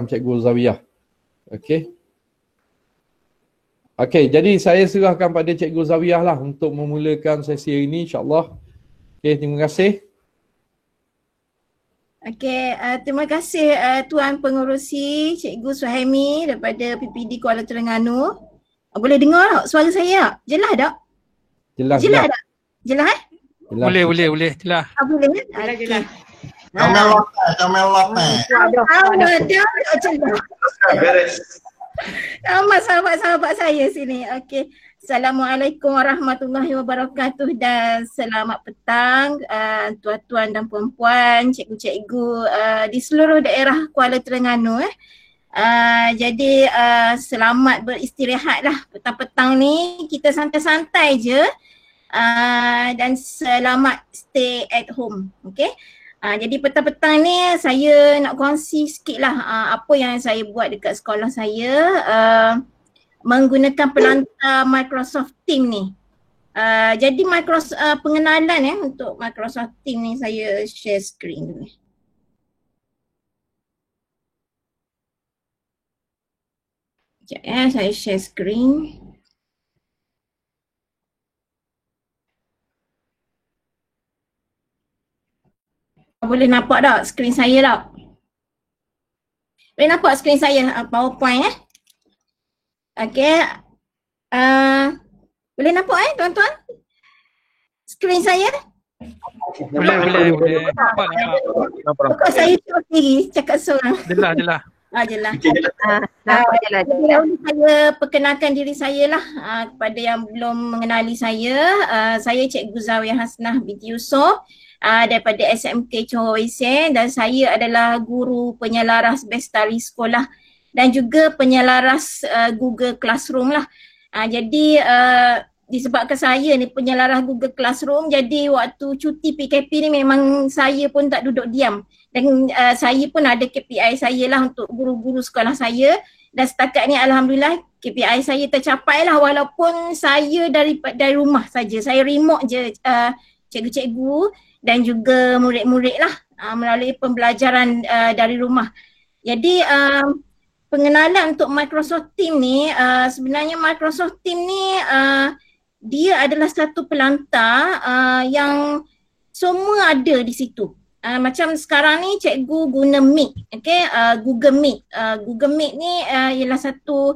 Cikgu Zawiyah. Okey. Okey, jadi saya serahkan pada Cikgu Zawiyah lah untuk memulakan sesi ini, insya-Allah. Okey, terima kasih. Okey, terima kasih Tuan Pengerusi Cikgu Suhaimi daripada PPD Kuala Terengganu. Boleh dengar tak suara saya tak? Jelas tak? Jelas. Tak? Jelas Jelas. Boleh. Jelas. Boleh Jelas. Comel Lopez. Beres. Sama sahabat-sahabat saya sini. Okey. Assalamualaikum warahmatullahi wabarakatuh dan selamat petang tuan-tuan dan puan-puan, cikgu-cikgu di seluruh daerah Kuala Terengganu. Jadi selamat beristirahat lah petang-petang ni, kita santai-santai je dan selamat stay at home. Okay. Jadi petang-petang ni saya nak kongsi sikit lah apa yang saya buat dekat sekolah saya menggunakan pelantar Microsoft Teams ni. Jadi pengenalan untuk Microsoft Teams ni, saya share screen dulu. Sekejap saya share screen. Boleh nampak tak skrin saya tak? Boleh nampak skrin saya PowerPoint Okey. Boleh nampak tuan-tuan? Skrin saya? Boleh. Nampak. Saya tengok sendiri cakap seorang. Jelas. Jelas. Jelas. Saya perkenalkan diri saya lah kepada yang belum mengenali saya. Saya Cikgu Zawiyah Hasnah binti Yusof daripada SMK Johor Bahru, dan saya adalah guru penyelaras bestari sekolah dan juga penyelaras Google Classroom lah. Jadi disebabkan saya ni penyelaras Google Classroom, jadi waktu cuti PKP ni memang saya pun tak duduk diam. Dan saya pun ada KPI saya lah untuk guru-guru sekolah saya, dan setakat ni alhamdulillah KPI saya tercapai lah, walaupun saya dari rumah saja. Saya remote je cikgu-cikgu dan juga murid-murid lah melalui pembelajaran dari rumah. Jadi pengenalan untuk Microsoft Teams ni, sebenarnya Microsoft Teams ni dia adalah satu pelantar yang semua ada di situ. Macam sekarang ni cikgu guna Meet, Google Meet. Google Meet ni ialah satu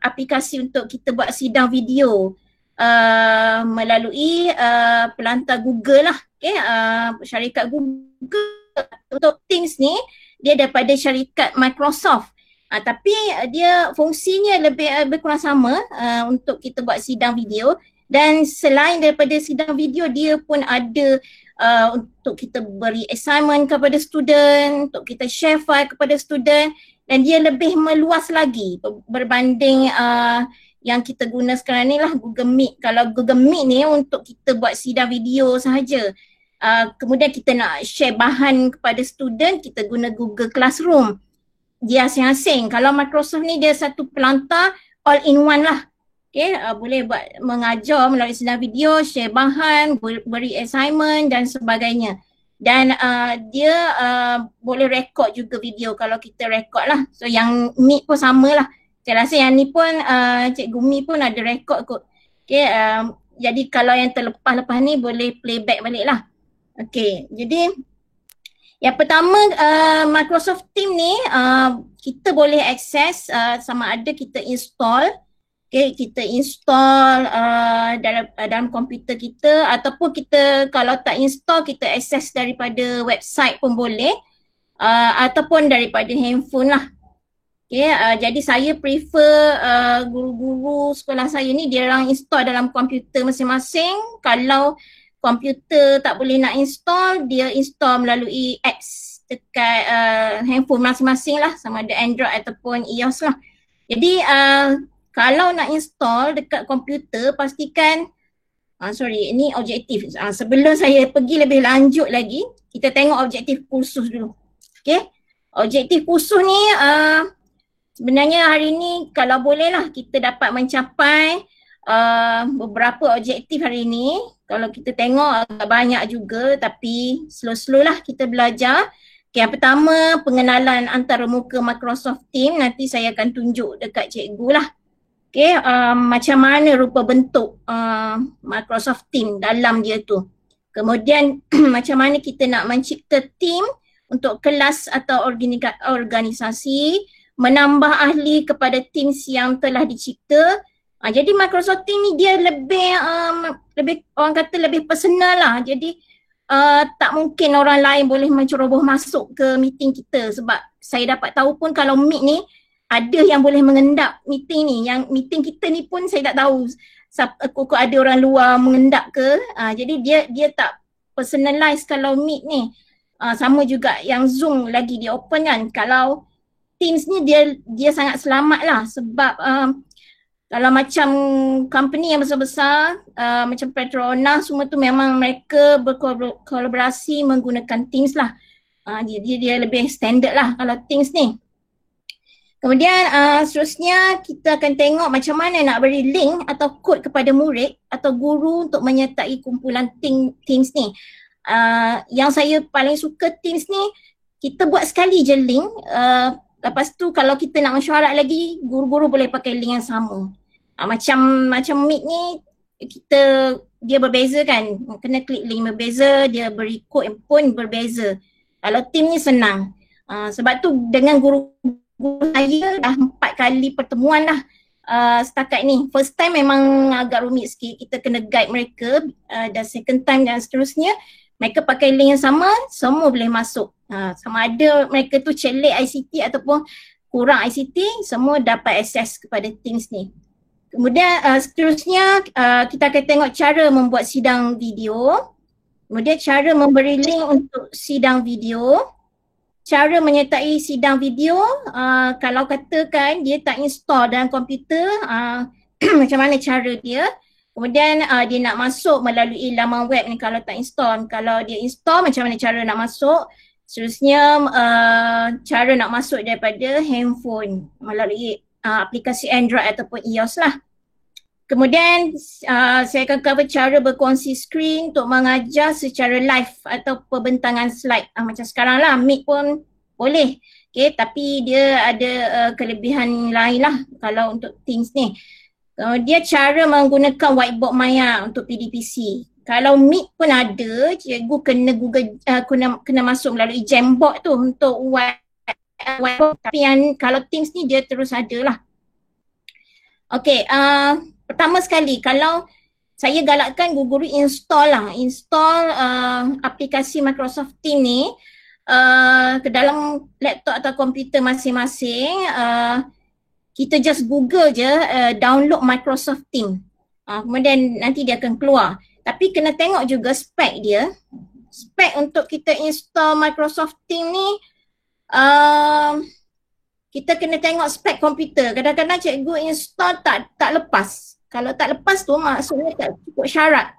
aplikasi untuk kita buat sidang video melalui pelantar Google lah. Syarikat Google. Untuk Teams ni dia daripada syarikat Microsoft. Tapi dia fungsinya lebih kurang sama untuk kita buat sidang video, dan selain daripada sidang video, dia pun ada untuk kita beri assignment kepada student, untuk kita share file kepada student, dan dia lebih meluas lagi berbanding yang kita guna sekarang ni lah Google Meet. Kalau Google Meet ni untuk kita buat sidang video sahaja. Kemudian kita nak share bahan kepada student, kita guna Google Classroom. Dia asing-asing. Kalau Microsoft ni dia satu pelantar all in one lah. Boleh buat mengajar melalui sidang video, share bahan, beri assignment dan sebagainya. Dan dia boleh rekod juga video kalau kita rekod lah. So yang Meet pun sama lah. Saya rasa yang ni pun Cikgu Mi pun ada rekod kot. Jadi kalau yang terlepas-lepas ni boleh playback balik lah. Jadi yang pertama Microsoft Teams ni kita boleh akses sama ada kita install, kita install dalam komputer kita, ataupun kita kalau tak install kita akses daripada website pun boleh, ataupun daripada handphone lah. Jadi saya prefer guru-guru sekolah saya ni dia orang install dalam komputer masing-masing. Kalau komputer tak boleh nak install, dia install melalui apps dekat handphone masing-masing lah, sama ada Android ataupun iOS lah. Jadi kalau nak install dekat komputer, pastikan ini objektif. Sebelum saya pergi lebih lanjut lagi, kita tengok objektif kursus dulu. Objektif kursus ni sebenarnya hari ni kalau boleh lah kita dapat mencapai beberapa objektif hari ni. Kalau kita tengok agak banyak juga, tapi slow-slow lah kita belajar. Okay, yang pertama pengenalan antarmuka Microsoft Teams, nanti saya akan tunjuk dekat cikgu lah. Okay, macam mana rupa bentuk Microsoft Teams dalam dia tu. Kemudian macam mana kita nak mencipta team untuk kelas atau organisasi, menambah ahli kepada teams yang telah dicipta. Jadi Microsoft Teams ni dia lebih orang kata lebih personal lah. Jadi tak mungkin orang lain boleh menceroboh masuk ke meeting kita, sebab saya dapat tahu pun kalau Meet ni ada yang boleh mengendap meeting ni. Yang meeting kita ni pun saya tak tahu kok ada orang luar mengendap ke. Jadi dia tak personalize kalau Meet ni. Sama juga yang Zoom lagi dia open kan. Kalau Teams ni dia sangat selamat lah, sebab kalau macam company yang besar-besar macam Petronas semua tu memang mereka berkolaborasi menggunakan Teams lah. Dia lebih standard lah kalau Teams ni. Kemudian seterusnya kita akan tengok macam mana nak beri link atau kod kepada murid atau guru untuk menyertai kumpulan Teams ni. Yang saya paling suka Teams ni, kita buat sekali je link. Lepas tu kalau kita nak mesyuarat lagi, guru-guru boleh pakai link yang sama. Macam Meet ni, dia berbeza kan. Kena klik link berbeza, dia beri kod pun berbeza. Kalau Teams ni senang. Sebab tu dengan guru saya dah 4 kali pertemuan lah setakat ni. First time memang agak rumit sikit, kita kena guide mereka. Dan second time dan seterusnya, mereka pakai link yang sama, semua boleh masuk. Sama ada mereka tu celik ICT ataupun kurang ICT, semua dapat akses kepada Teams ni. Kemudian seterusnya kita akan tengok cara membuat sidang video. Kemudian cara memberi link untuk sidang video. Cara menyertai sidang video, kalau katakan dia tak install dalam komputer, macam mana cara dia. Kemudian dia nak masuk melalui laman web ni kalau tak install. Kalau dia install, macam mana cara nak masuk. Seterusnya cara nak masuk daripada handphone melalui aplikasi Android ataupun iOS lah. Kemudian saya akan cover cara berkongsi skrin untuk mengajar secara live atau pembentangan slide. Macam sekarang lah, Meet pun boleh. Okay, tapi dia ada kelebihan lain lah kalau untuk Teams ni. Dia cara menggunakan whiteboard maya untuk PDPC. Kalau Meet pun ada, cikgu kena masuk melalui Jamboard tu untuk whiteboard. Tapi yang kalau Teams ni dia terus ada lah. Okay, pertama sekali kalau saya galakkan guru-guru install aplikasi Microsoft Teams ni ke dalam laptop atau komputer masing-masing. Kita just Google je download Microsoft Teams. Kemudian nanti dia akan keluar. Tapi kena tengok juga spek dia. Spek untuk kita install Microsoft Teams ni, kita kena tengok spek komputer. Kadang-kadang cikgu install tak lepas. Kalau tak lepas tu maksudnya tak cukup syarat.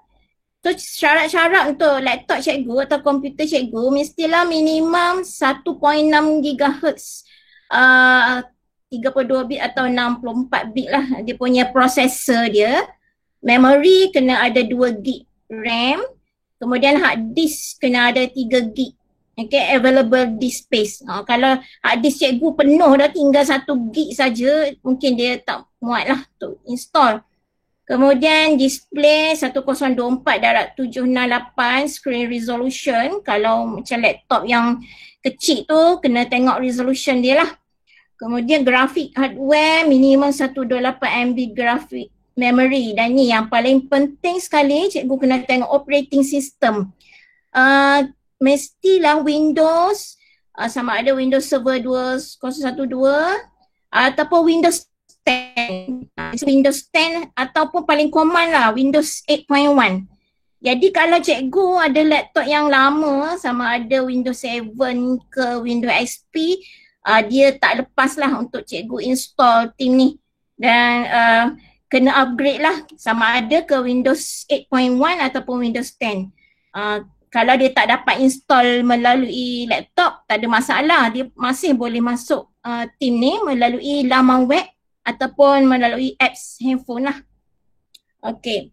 So syarat-syarat untuk laptop cikgu atau komputer cikgu mestilah minimum 1.6 GHz 32 bit atau 64 bit lah dia punya processor dia. Memory kena ada 2 gig RAM. Kemudian hard disk kena ada 3 gig. Okay, available disk space. Kalau hard disk cikgu penuh dah tinggal 1 gig saja, mungkin dia tak muat lah untuk install. Kemudian display 1024:768 screen resolution. Kalau macam laptop yang kecil tu kena tengok resolution dia lah. Kemudian grafik hardware minimum 128 MB grafik memory. Dan ni yang paling penting sekali, cikgu kena tengok operating system. Mestilah Windows, sama ada Windows Server 2012 ataupun Windows 10. Windows 10 ataupun paling common lah Windows 8.1. Jadi kalau cikgu ada laptop yang lama, sama ada Windows 7 ke Windows XP, dia tak lepas lah untuk cikgu install Teams ni. Dan kena upgrade lah sama ada ke Windows 8.1 ataupun Windows 10. Kalau dia tak dapat install melalui laptop, tak ada masalah. Dia masih boleh masuk Teams ni melalui laman web ataupun melalui apps handphone lah. Okay.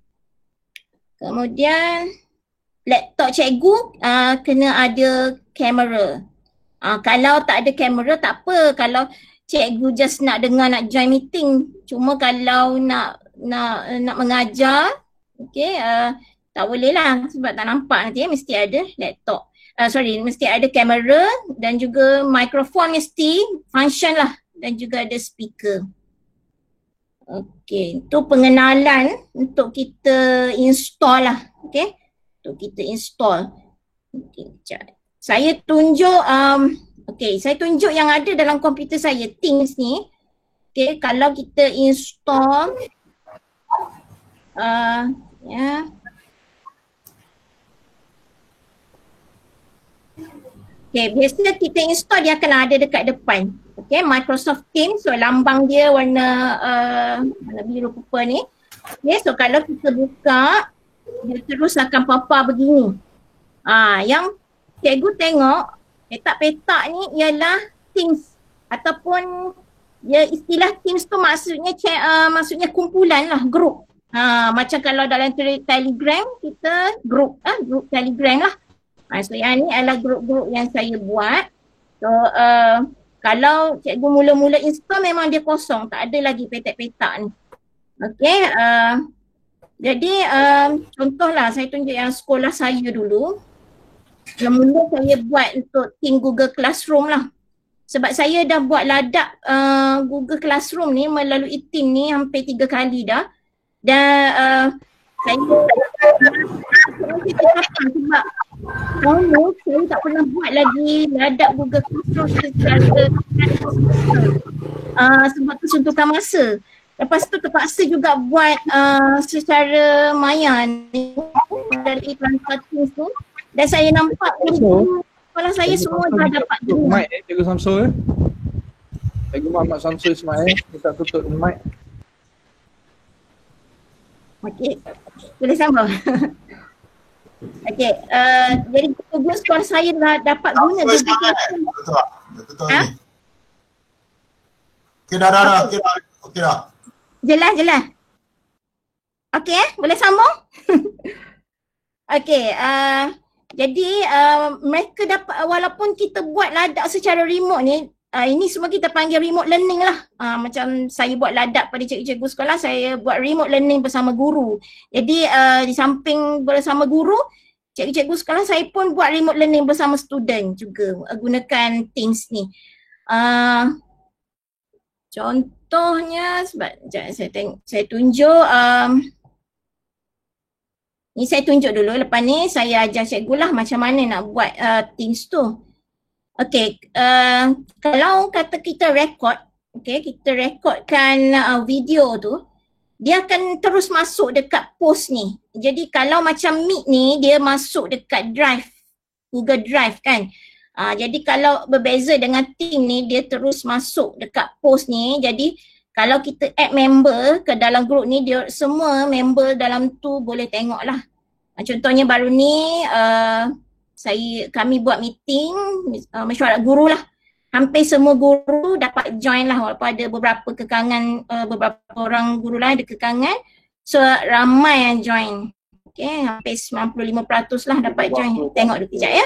Kemudian laptop cikgu kena ada kamera. Kalau tak ada kamera tak apa, kalau cikgu just nak dengar nak join meeting. Cuma kalau nak mengajar, okay, tak boleh lah sebab tak nampak nanti mesti ada laptop. Mesti ada kamera dan juga mikrofon mesti function lah dan juga ada speaker. Okay, itu pengenalan untuk kita install lah. Okay, untuk kita install. Okay, sekejap. Saya tunjuk saya tunjuk yang ada dalam komputer saya, Teams ni. Okay, kalau kita install Okay, biasanya kita install dia akan ada dekat depan. Okay, Microsoft Teams, so lambang dia warna biru purple ni. Okay, so kalau kita buka, dia terus akan pop-up begini. Yang cikgu tengok, petak-petak ni ialah Teams ataupun istilah Teams tu maksudnya kumpulan lah, grup. Macam kalau dalam Telegram kita grup Telegram lah. So yang ni adalah grup-grup yang saya buat. So kalau cikgu mula-mula install memang dia kosong, tak ada lagi petak-petak ni. Okay, jadi contohlah saya tunjuk yang sekolah saya dulu. Mula saya buat untuk team Google Classroom lah. Sebab saya dah buat ladak Google Classroom ni melalui team ni hampir 3 kali dah. Dan saya sebab saya tak pernah buat lagi ladak Google Classroom secara sebab kesuntukan masa. Lepas tu terpaksa juga buat secara maya ni dari perangkat Teams tu. Dan saya nampak sekolah saya semua dah dapat tutup mic Cikgu Samsul. Cikgu Muhammad Samsul Ismail, kita tutup mic. Okey, boleh sambung. Okey, jadi Google Scholar saya dah dapat guna Google Classroom. Betul. Okey dah. Okey dah. Jelas. Okey, boleh sambung? Okey, jadi mereka dapat, walaupun kita buat ladak secara remote ni, ini semua kita panggil remote learning lah. Macam saya buat ladak pada cikgu-cikgu sekolah, saya buat remote learning bersama guru. Jadi di samping bersama guru, cikgu-cikgu sekolah saya pun buat remote learning bersama student juga gunakan Teams ni. Contohnya, sebab saya tunjuk, ni saya tunjuk dulu, lepas ni saya ajar cikgu lah macam mana nak buat Teams tu. Okay, kalau kata kita record, kita rekodkan video tu, dia akan terus masuk dekat post ni. Jadi kalau macam Meet ni, dia masuk dekat Drive, Google Drive kan. Jadi kalau berbeza dengan Team ni, dia terus masuk dekat post ni. Jadi kalau kita add member ke dalam group ni, dia semua member dalam tu boleh tengok lah. Contohnya baru ni kami buat meeting mesyuarat guru lah. Hampir semua guru dapat join lah walaupun ada beberapa kekangan, beberapa orang guru lah ada kekangan. So ramai yang join. Okay, hampir 95% lah dapat join. Tengok dulu kejap ya.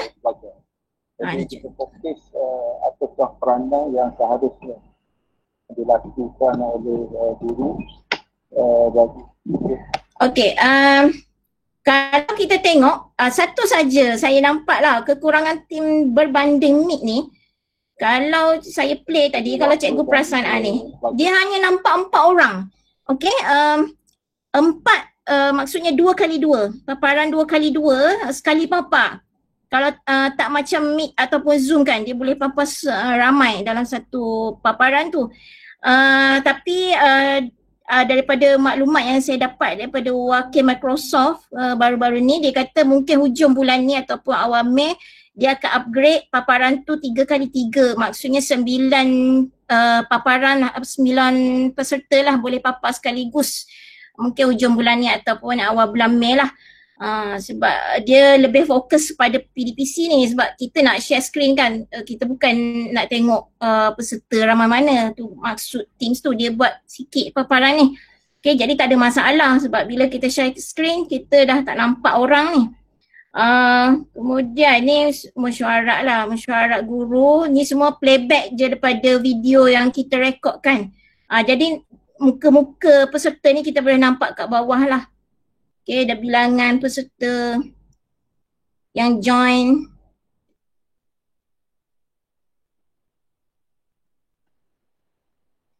Jadi kita fokus atas peranan yang seharusnya dilakukan oleh guru bagi. Okey, kalau kita tengok satu saja saya nampak lah kekurangan tim berbanding Meet ni. Kalau saya play tadi, kalau cikgu perasan ni, dia hanya nampak 4 orang. Okey, 4 maksudnya 2x2, paparan 2x2 sekali papar. Kalau tak macam Meet ataupun Zoom kan, dia boleh papar ramai dalam satu paparan tu. Tapi daripada maklumat yang saya dapat daripada wakil Microsoft baru-baru ni, dia kata mungkin hujung bulan ni ataupun awal Mei, dia akan upgrade paparan tu 3x3. Maksudnya 9 paparan, 9 peserta lah boleh papar sekaligus. Mungkin hujung bulan ni ataupun awal bulan Mei lah. Sebab dia lebih fokus pada PDPC ni, sebab kita nak share screen kan, kita bukan nak tengok peserta ramai mana. Tu maksud Teams tu, dia buat sikit paparan ni. Okay, jadi tak ada masalah sebab bila kita share screen kita dah tak nampak orang ni. Kemudian ni mesyuarat lah, mesyuarat guru. Ni semua playback je daripada video yang kita rekodkan. Jadi muka-muka peserta ni kita boleh nampak kat bawah lah. Okay, ada bilangan peserta yang join.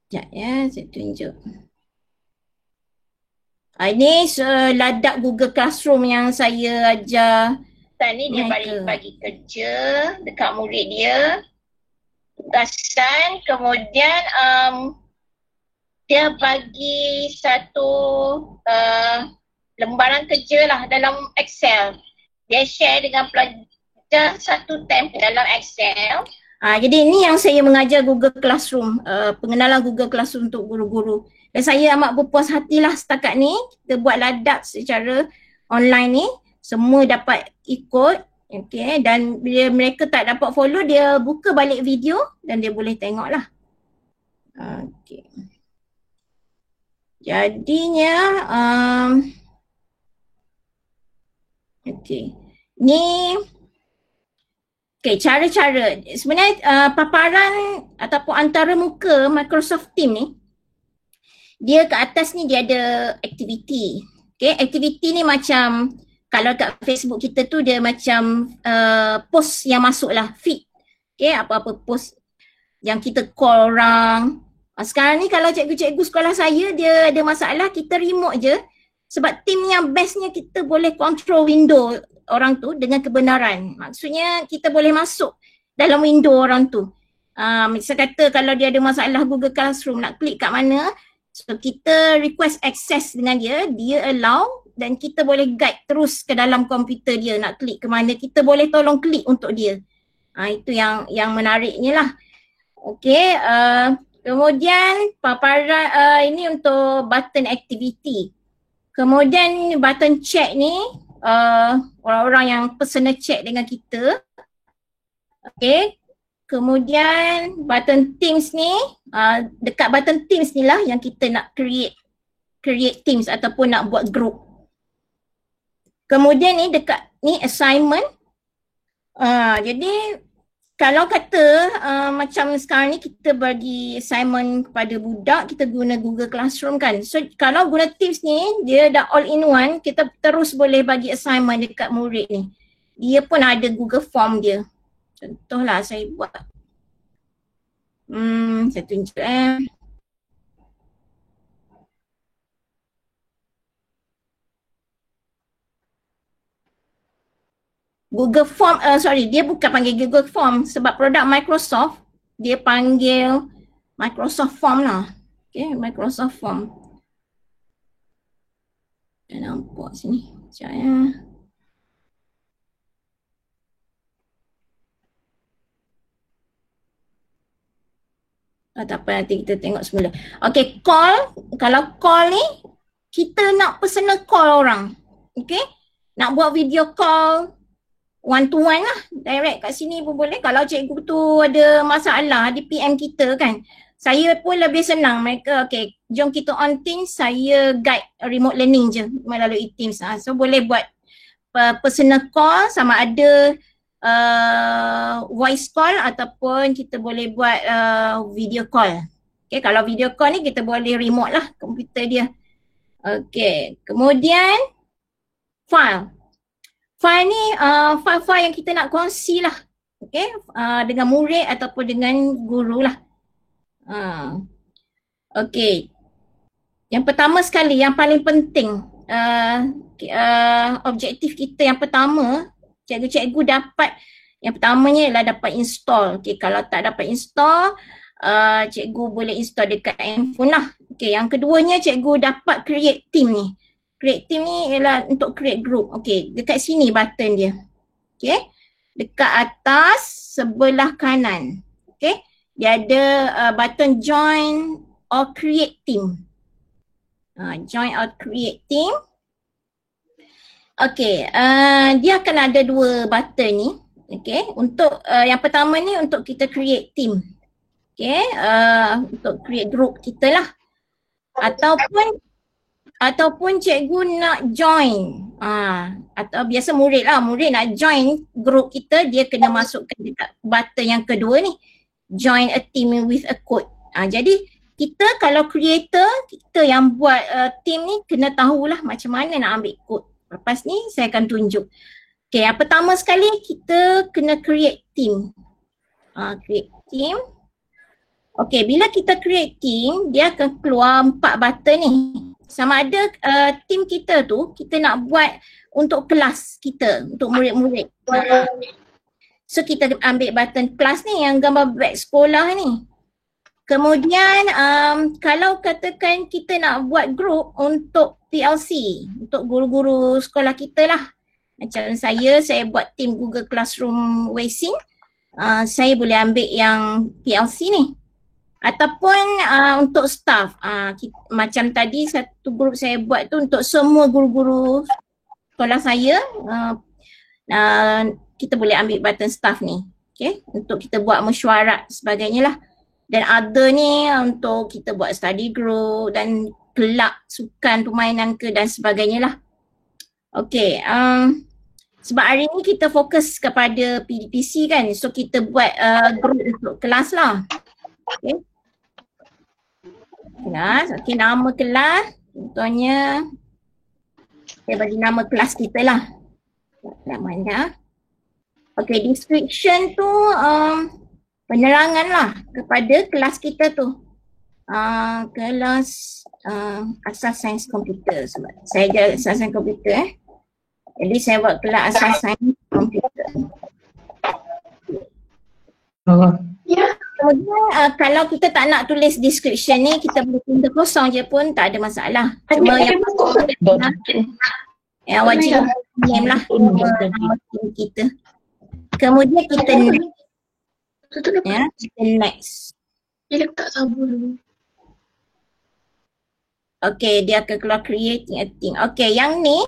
Sekejap ya, saya tunjuk. Ini ladak Google Classroom yang saya ajar. Ni dia bagi kerja dekat murid dia. Tugasan, kemudian dia bagi satu lembaran kerja lah dalam Excel. Dia share dengan pelajar satu template dalam Excel. Jadi ini yang saya mengajar Google Classroom, pengenalan Google Classroom untuk guru-guru. Dan saya amat berpuas hatilah setakat ni, kita buat ladak secara online ni, semua dapat ikut, okay. Dan bila mereka tak dapat follow, dia buka balik video dan dia boleh tengok lah. Okay. Jadinya, okay. Ni, okay, cara-cara. Sebenarnya paparan ataupun antara muka Microsoft Teams ni, dia ke atas ni dia ada aktiviti. Okay, aktiviti ni macam kalau kat Facebook kita tu dia macam post yang masuk lah, feed. Okay, apa-apa post yang kita call orang. Sekarang ni kalau cikgu-cikgu sekolah saya dia ada masalah, kita remote je. Sebab team yang bestnya kita boleh control window orang tu dengan kebenaran. Maksudnya kita boleh masuk dalam window orang tu. Misal kata kalau dia ada masalah Google Classroom nak klik kat mana, so kita request access dengan dia, dia allow dan kita boleh guide terus ke dalam komputer dia nak klik ke mana, kita boleh tolong klik untuk dia. Itu yang menariknya lah. Okay, kemudian paparan ini untuk button activity. Kemudian button chat ni, orang-orang yang personal chat dengan kita. Okay. Kemudian button Teams ni, dekat button Teams ni lah yang kita nak create Teams ataupun nak buat group. Kemudian ni dekat ni assignment. Jadi kalau kata macam sekarang ni kita bagi assignment kepada budak, kita guna Google Classroom kan. So kalau guna Teams ni, dia dah all in one, kita terus boleh bagi assignment dekat murid ni. Dia pun ada Google Form dia. Contohlah saya buat. Saya tunjuk Google Form, dia bukan panggil Google Form sebab produk Microsoft, dia panggil Microsoft Form lah. Okay, Microsoft Form. Dah nampak sini. Sekejap ya. Tak apa, nanti kita tengok semula. Okay, call. Kalau call ni, kita nak personal call orang. Okay, nak buat video call one to one lah. Direct kat sini pun boleh. Kalau cikgu tu ada masalah, di PM kita kan. Saya pun lebih senang. Mereka, okay, jom kita on Teams, saya guide remote learning je melalui Teams. So boleh buat personal call sama ada voice call ataupun kita boleh buat video call. Okay, kalau video call ni kita boleh remote lah komputer dia. Okay, kemudian file. File ni file-file yang kita nak kongsi lah. Okay, dengan murid ataupun dengan guru lah. Okay, yang pertama sekali, yang paling penting, objektif kita yang pertama, cikgu-cikgu dapat, yang pertamanya ialah dapat install. Okay, kalau tak dapat install, cikgu boleh install dekat handphone lah. Okay, yang keduanya cikgu dapat create team ni. Create team ni ialah untuk create group. Okay, dekat sini button dia. Okay, dekat atas sebelah kanan. Okay, dia ada button join or create team. Join or create team. Okay, dia akan ada dua button ni. Okay, untuk yang pertama ni untuk kita create team. Okay, untuk create group kita lah. Ataupun cikgu nak join. Atau biasa murid nak join group kita, dia kena masukkan dekat button yang kedua ni, join a team with a code. Jadi kita kalau creator, kita yang buat team ni kena tahulah macam mana nak ambil code. Lepas ni saya akan tunjuk. Okay, yang pertama sekali kita kena create team. Create team. Okay, bila kita create team, dia akan keluar 4 button ni. Sama ada team kita tu, kita nak buat untuk kelas kita, untuk murid-murid. So kita ambil button kelas ni yang gambar beg sekolah ni. Kemudian kalau katakan kita nak buat group untuk PLC, untuk guru-guru sekolah kita lah. Macam saya buat team Google Classroom Weixin, saya boleh ambil yang PLC ni. Ataupun untuk staff, macam tadi satu grup saya buat tu untuk semua guru-guru sekolah saya, kita boleh ambil button staff ni, okay? Untuk kita buat mesyuarat sebagainya lah. Dan other ni untuk kita buat study group dan kelab, sukan, permainan ke dan sebagainya lah. Okay, sebab hari ni kita fokus kepada PDPC kan, so kita buat group untuk kelas lah. Okay. Kelas, okay, nama kelas, contohnya saya bagi nama kelas kita lah. Namanya. Okay, description tu penerangan lah kepada kelas kita tu. Kelas asas sains komputer. Sebab saya ajar asas sains komputer Jadi saya buat kelas asas sains komputer. Kemudian kalau kita tak nak tulis description ni, kita boleh tulis kosong je pun tak ada masalah. Cuma yang wajib name lah nama kita. Kemudian kita next. Dia letak sabun dulu. Okay, dia akan keluar creating a team. Okay, yang ni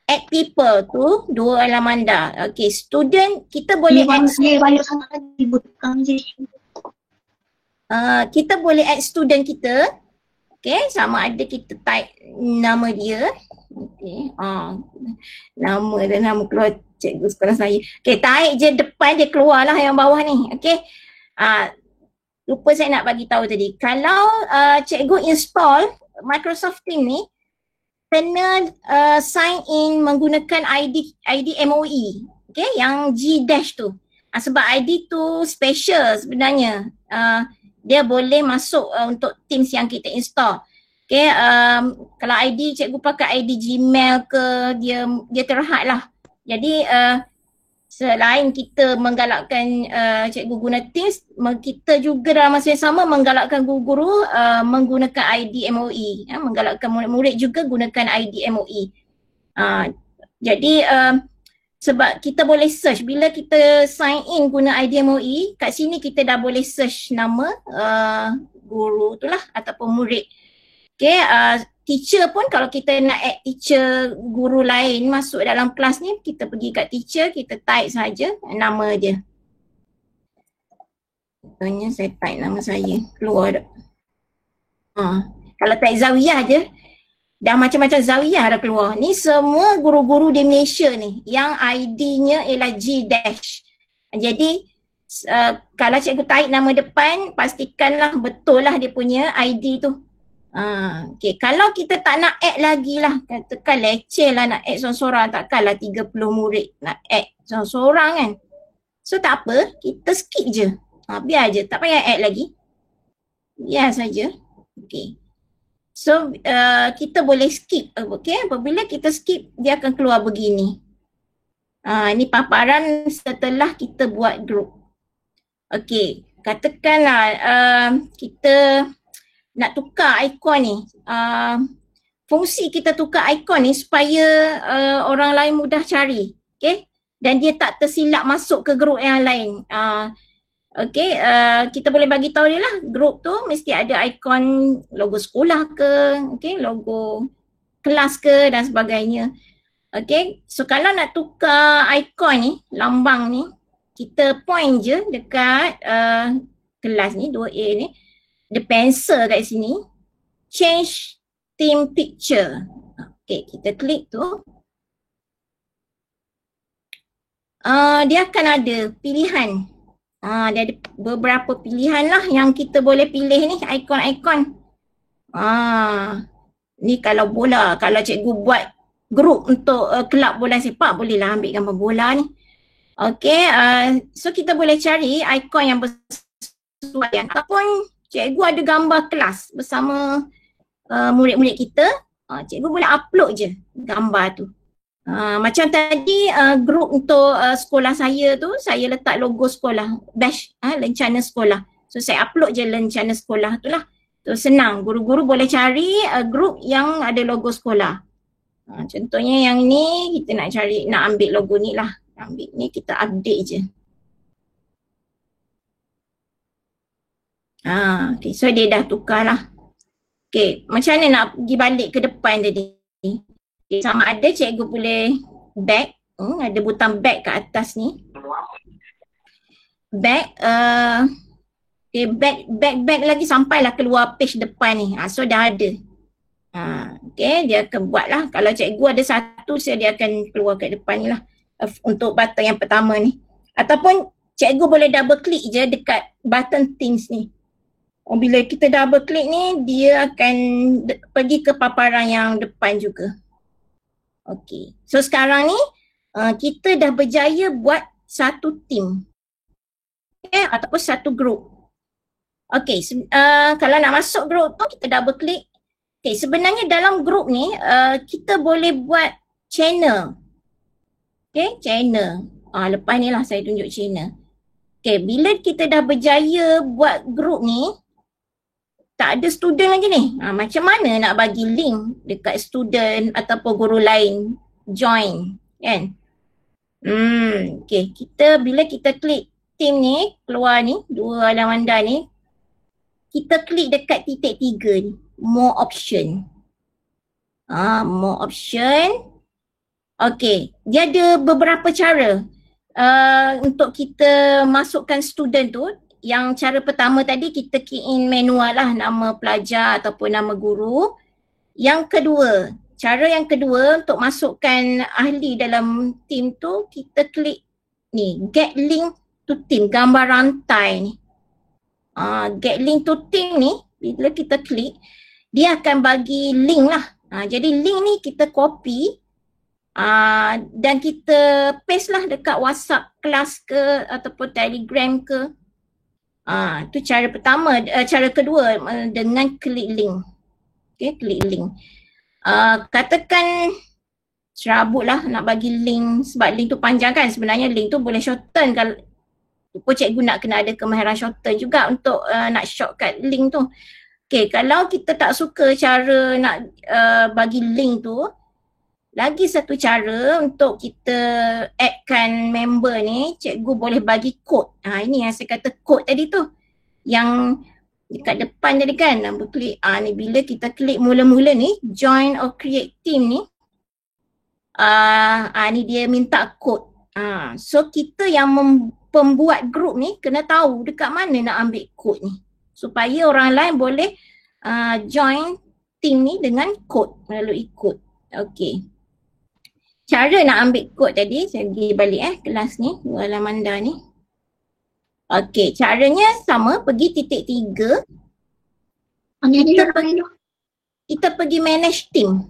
add people tu 2 halaman dah. Okay, student kita boleh add banyak sangat lagi butang je. Kita boleh add student kita. Okay, sama ada kita type nama dia. Okay, nama dan nama keluar cikgu sekolah saya. Okay, type je depan dia keluar lah yang bawah ni. Okay, lupa saya nak bagi tahu tadi. Kalau cikgu install Microsoft Teams ni, kena sign in menggunakan ID MOE. Okay, yang G dash tu. Sebab ID tu special sebenarnya. Dia boleh masuk untuk Teams yang kita install. Okay, kalau ID cikgu pakai ID Gmail ke, dia terhad lah. Jadi selain kita menggalakkan cikgu guna Teams, kita juga dalam masa yang sama menggalakkan guru-guru menggunakan ID MOE. Menggalakkan murid-murid juga gunakan ID MOE. Jadi sebab kita boleh search, bila kita sign in guna ID MOE, kat sini kita dah boleh search nama guru tu lah ataupun murid. Okay, teacher pun kalau kita nak add teacher guru lain masuk dalam kelas ni, kita pergi kat teacher, kita type saja nama dia. Contohnya saya type nama saya, keluar dah. Kalau type Zawiyah je, dah macam-macam Zawiyah dah keluar. Ni semua guru-guru di Malaysia ni yang ID-nya ialah G dash. Jadi kalau cikgu type nama depan, pastikanlah betul lah dia punya ID tu. Okay. Kalau kita tak nak add lagi lah, katakan leceh lah nak add seorang-seorang, takkanlah 30 murid nak add seorang-seorang kan. So tak apa, kita skip je. Biar je, tak payah add lagi. Biar saja. Okay. So kita boleh skip. Okay, apabila kita skip, dia akan keluar begini. Ini paparan setelah kita buat group. Okay, katakanlah kita nak tukar ikon ni. Fungsi kita tukar ikon ni supaya orang lain mudah cari. Okay, dan dia tak tersilap masuk ke grup yang lain. Okay, kita boleh bagi tahu dia lah, grup tu mesti ada ikon logo sekolah ke, okay, logo kelas ke dan sebagainya. Okay, so kalau nak tukar ikon ni, lambang ni, kita point je dekat kelas ni, 2A ni, ada pencil kat sini, change theme picture. Okay, kita klik tu, dia akan ada pilihan. Dia ada beberapa pilihan lah yang kita boleh pilih ni, ikon-ikon. Ni kalau bola, kalau cikgu buat grup untuk kelab bola sepak, bolehlah ambil gambar bola ni. Okay, so kita boleh cari ikon yang bersesuaian. Ataupun cikgu ada gambar kelas bersama murid-murid kita, cikgu boleh upload je gambar tu. Macam tadi grup untuk sekolah saya tu, saya letak logo sekolah, badge lencana sekolah. So saya upload je lencana sekolah tu lah. So senang, guru-guru boleh cari grup yang ada logo sekolah. Contohnya yang ni kita nak cari, nak ambil logo ni lah. Ambil ni, kita update je. Okay, so dia dah tukar lah. Okay, macam mana nak pergi balik ke depan tadi? Okay, sama ada cikgu boleh back, ada butang back kat atas ni. Back, okay, back lagi sampailah keluar page depan ni. So dah ada. Okay, dia akan buat lah. Kalau cikgu ada satu, dia akan keluar kat depan ni lah. Untuk button yang pertama ni. Ataupun cikgu boleh double click je dekat button Teams ni. Bila kita double click ni, dia akan pergi ke paparan yang depan juga. Okay. So sekarang ni, kita dah berjaya buat satu team. Okay, ataupun satu group. Okay, kalau nak masuk group tu, kita double click. Okay, sebenarnya dalam group ni, kita boleh buat channel. Okay, channel. Lepas ni lah saya tunjuk channel. Okay, bila kita dah berjaya buat group ni, tak ada student lagi ni. Macam mana nak bagi link dekat student ataupun guru lain join, kan? Okay, bila kita klik team ni, keluar ni, dua halaman dah ni, kita klik dekat titik 3 ni, more option. More option. Okay, dia ada beberapa cara untuk kita masukkan student tu. Yang cara pertama tadi kita key in manual lah, nama pelajar ataupun nama guru. Cara yang kedua untuk masukkan ahli dalam team tu, kita klik ni, get link to team, gambar rantai ni. Get link to team ni, bila kita klik, dia akan bagi link lah. Jadi link ni kita copy, dan kita paste lah dekat WhatsApp kelas ke ataupun Telegram ke. Tu cara pertama. Cara kedua dengan klik link. Okay, klik link. Katakan serabut lah nak bagi link, sebab link tu panjang kan. Sebenarnya link tu boleh shorten. Kalau cikgu nak kena ada kemahiran shorten juga untuk nak shortcut link tu. Okay, kalau kita tak suka cara nak bagi link tu, lagi satu cara untuk kita addkan member ni, cikgu boleh bagi kod. Ini yang saya kata kod tadi tu. Yang dekat depan tadi kan, klik. Ni bila kita klik mula-mula ni, join or create team ni. Ni dia minta kod. So kita yang pembuat group ni kena tahu dekat mana nak ambil kod ni. Supaya orang lain boleh join team ni dengan kod, melalui kod. Okay. Cara nak ambil kod tadi, saya pergi balik kelas ni, dua halaman dah ni. Okay, caranya sama, pergi titik 3. Kita pergi manage team.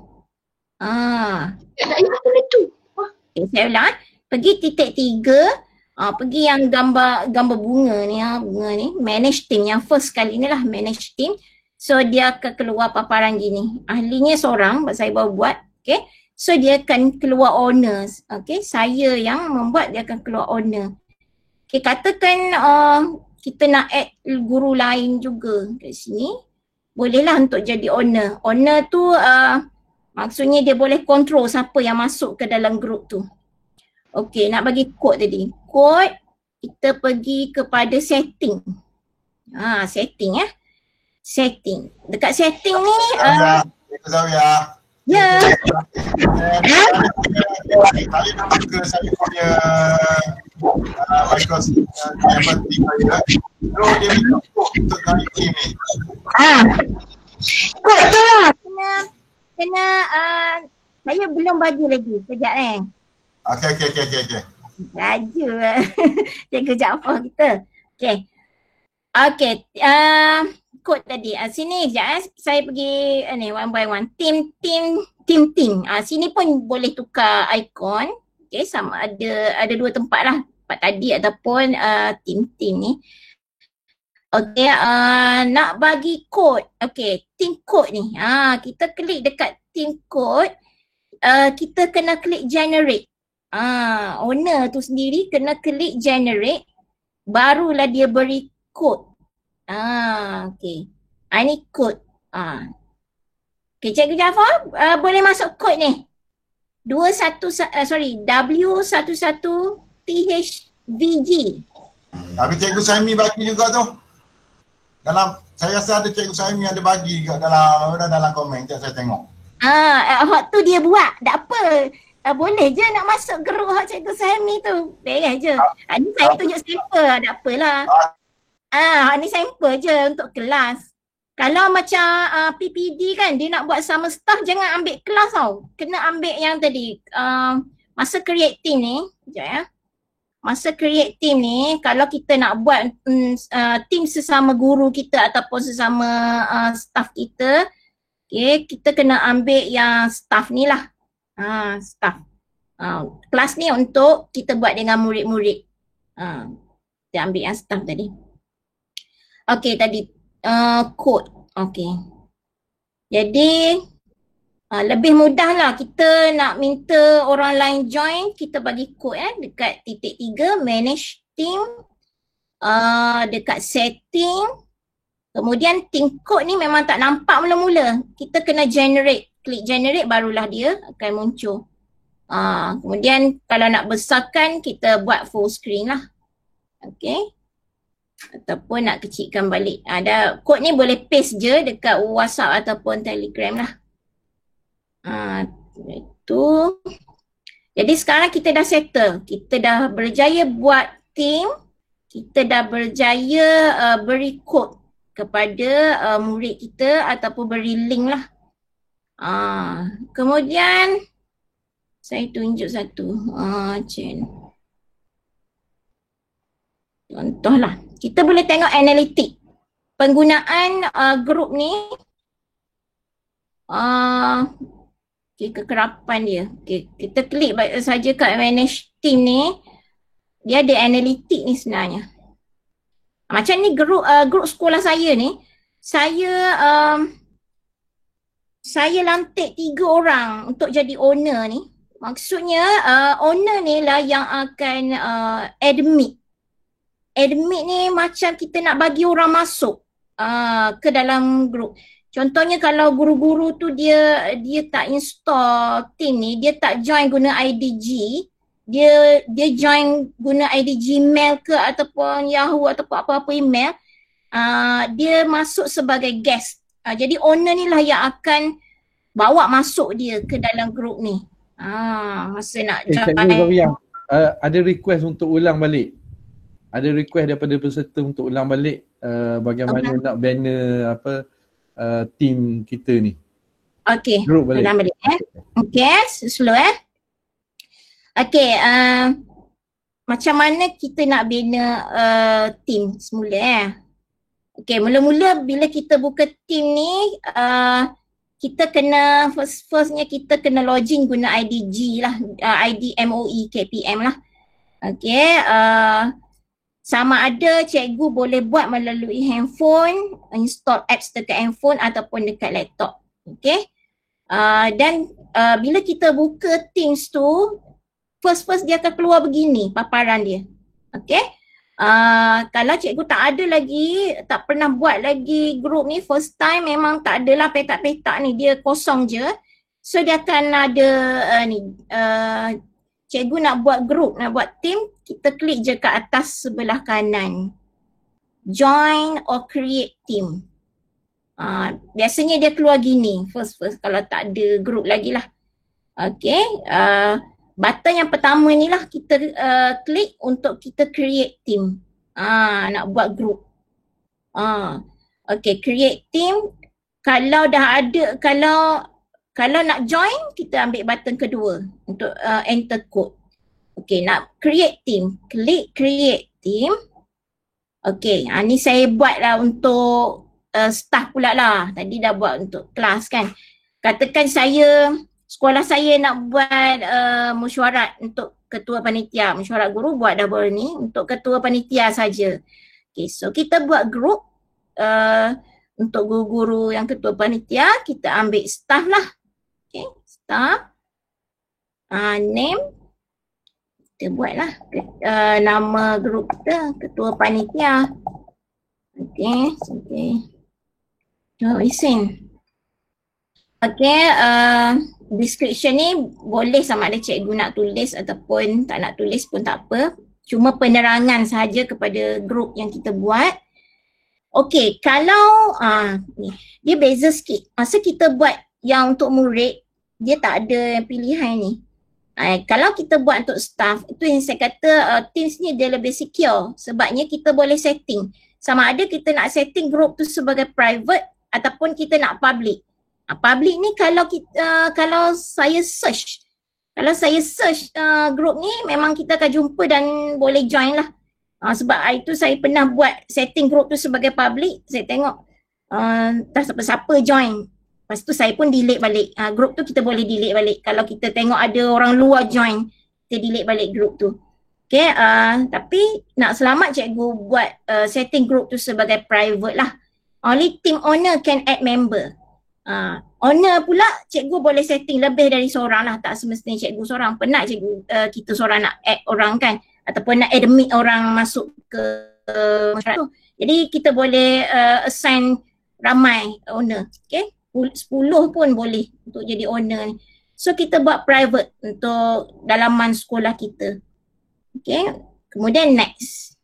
Okay, saya ulang. Pergi titik 3, pergi yang gambar bunga ni, bunga ni, manage team. Yang first kali ni lah, manage team. So dia akan keluar paparan gini. Ahlinya seorang, saya baru buat. Okay. So dia akan keluar owners. Okay, saya yang membuat, dia akan keluar owner. Okay, katakan kita nak add guru lain juga kat sini. Bolehlah untuk jadi owner. Owner tu maksudnya dia boleh control siapa yang masuk ke dalam group tu. Okay, nak bagi kod tadi. Kod, kita pergi kepada setting. Setting Setting. Dekat setting ni ya. Kali nak ke saya punya Microsoft yang penting saya. So dia minta kod untuk kali ini. Kod tu lah. Kena saya belum bagi lagi. Sekejap Okay. Laju Cikgu Jaafar kita. Okay. Okay. Kod tadi. Sini sekejap saya pergi ni one by one. Team. Sini pun boleh tukar ikon. Okay, sama ada 2 tempat lah. Tempat tadi ataupun team ni. Okay, nak bagi kod. Okay, team code ni. Kita klik dekat team code. Kita kena klik generate. Owner tu sendiri kena klik generate. Barulah dia beri kod. Okay. Ini kod. Okay, Cikgu Jaafar boleh masuk kod ni. W11THVG. Tapi Cikgu Saimi bagi juga tu. Saya rasa ada Cikgu Saimi ada bagi juga dalam komen. Sekejap saya tengok. Hot tu dia buat. Tak apa. Boleh je nak masuk grup hot Cikgu Saimi tu. Beres je. Ni saya tunjuk sampel. Tak apalah. Ni sampel je untuk kelas. Kalau macam PPD kan, dia nak buat sama staff, jangan ambil kelas tau. Kena ambil yang tadi. Masa create team ni, sekejap ya. Masa create team ni, kalau kita nak buat team sesama guru kita ataupun sesama staff kita, okay, kita kena ambil yang staff ni lah. Staff. Kelas ni untuk kita buat dengan murid-murid. Kita ambil yang staff tadi. Okay, tadi. Code. Okay. Jadi lebih mudah lah kita nak minta orang lain join, kita bagi code dekat titik 3 manage team, dekat setting. Kemudian team code ni memang tak nampak mula-mula. Kita kena generate. Klik generate barulah dia akan muncul. Kemudian kalau nak besarkan kita buat full screen lah. Okay. Ataupun nak kecilkan balik. Kod ni boleh paste je dekat WhatsApp ataupun Telegram lah. Itu. Jadi sekarang kita dah settle. Kita dah berjaya buat team. Kita dah berjaya beri kod kepada murid kita ataupun beri link lah. Kemudian saya tunjuk satu. Contoh lah. Kita boleh tengok analitik. Penggunaan grup ni. Kekerapan dia. Okay, kita klik saja kat manage team ni. Dia ada analitik ni sebenarnya. Macam ni grup sekolah saya ni. Saya lantik 3 orang untuk jadi owner ni. Maksudnya owner ni lah yang akan admit. Admit ni macam kita nak bagi orang masuk ke dalam grup. Contohnya kalau guru-guru tu dia tak install team ni, dia tak join guna IDG, dia join guna IDG mail ke ataupun Yahoo ataupun apa-apa email, dia masuk sebagai guest. Jadi owner ni lah yang akan bawa masuk dia ke dalam grup ni. Masa nak join. Ada request untuk ulang balik. Ada request daripada peserta untuk ulang balik bagaimana nak banner team kita ni. Okey, ulang balik Okey, slow Okey, macam mana kita nak bina team semula Okey, mula-mula bila kita buka team ni, kita kena firstnya kita kena login guna IDG lah, ID MOE KPM lah. Okey, sama ada cikgu boleh buat melalui handphone, install apps dekat handphone ataupun dekat laptop. Okay. Dan bila kita buka Teams tu, first dia akan keluar begini paparan dia. Okay. Kalau cikgu tak ada lagi, tak pernah buat lagi group ni, first time memang tak adalah petak-petak ni, dia kosong je. So dia akan ada cikgu nak buat group, nak buat team, kita klik je kat atas sebelah kanan. Join or create team. Biasanya dia keluar gini, first kalau tak ada group lagi lah. Okay, button yang pertama ni lah kita klik untuk kita create team. Nak buat group. Okay, create team. Kalau dah ada, kalau nak join, kita ambil button kedua untuk enter code. Okay, nak create team. Klik create team. Okay, ni saya buat lah untuk staff pula lah. Tadi dah buat untuk kelas kan. Katakan sekolah saya nak buat mesyuarat untuk ketua panitia. Mesyuarat guru buat dah baru ni untuk ketua panitia saja. Okay, so kita buat group untuk guru-guru yang ketua panitia. Kita ambil staff lah. Okay, staff. Name. Kita buatlah nama grup kita, ketua panitia. Okay. Listen. Okay, description ni boleh sama ada cikgu nak tulis ataupun tak nak tulis pun tak apa. Cuma penerangan sahaja kepada grup yang kita buat. Okay, kalau ni, dia beza sikit. Masa kita buat yang untuk murid, dia tak ada pilihan ni. Kalau kita buat untuk staff, itu yang saya kata Teams ni dia lebih secure. Sebabnya kita boleh setting. Sama ada kita nak setting group tu sebagai private ataupun kita nak public. Public ni kalau saya search. Kalau saya search group ni memang kita akan jumpa dan boleh join lah. Sebab itu saya pernah buat setting group tu sebagai public. Saya tengok tak siapa-siapa join. Lepas tu saya pun delete balik. Group tu kita boleh delete balik. Kalau kita tengok ada orang luar join, kita delete balik group tu. Okay, tapi nak selamat cikgu buat setting group tu sebagai private lah. Only team owner can add member. Owner pula cikgu boleh setting lebih dari seorang lah. Tak semestinya cikgu seorang. Penat cikgu kita seorang nak add orang kan. Ataupun nak admit orang masuk ke masyarakat tu. Jadi kita boleh assign ramai owner. Okay. 10 pun boleh untuk jadi owner ni. So kita buat private untuk dalaman sekolah kita. Okay, kemudian next.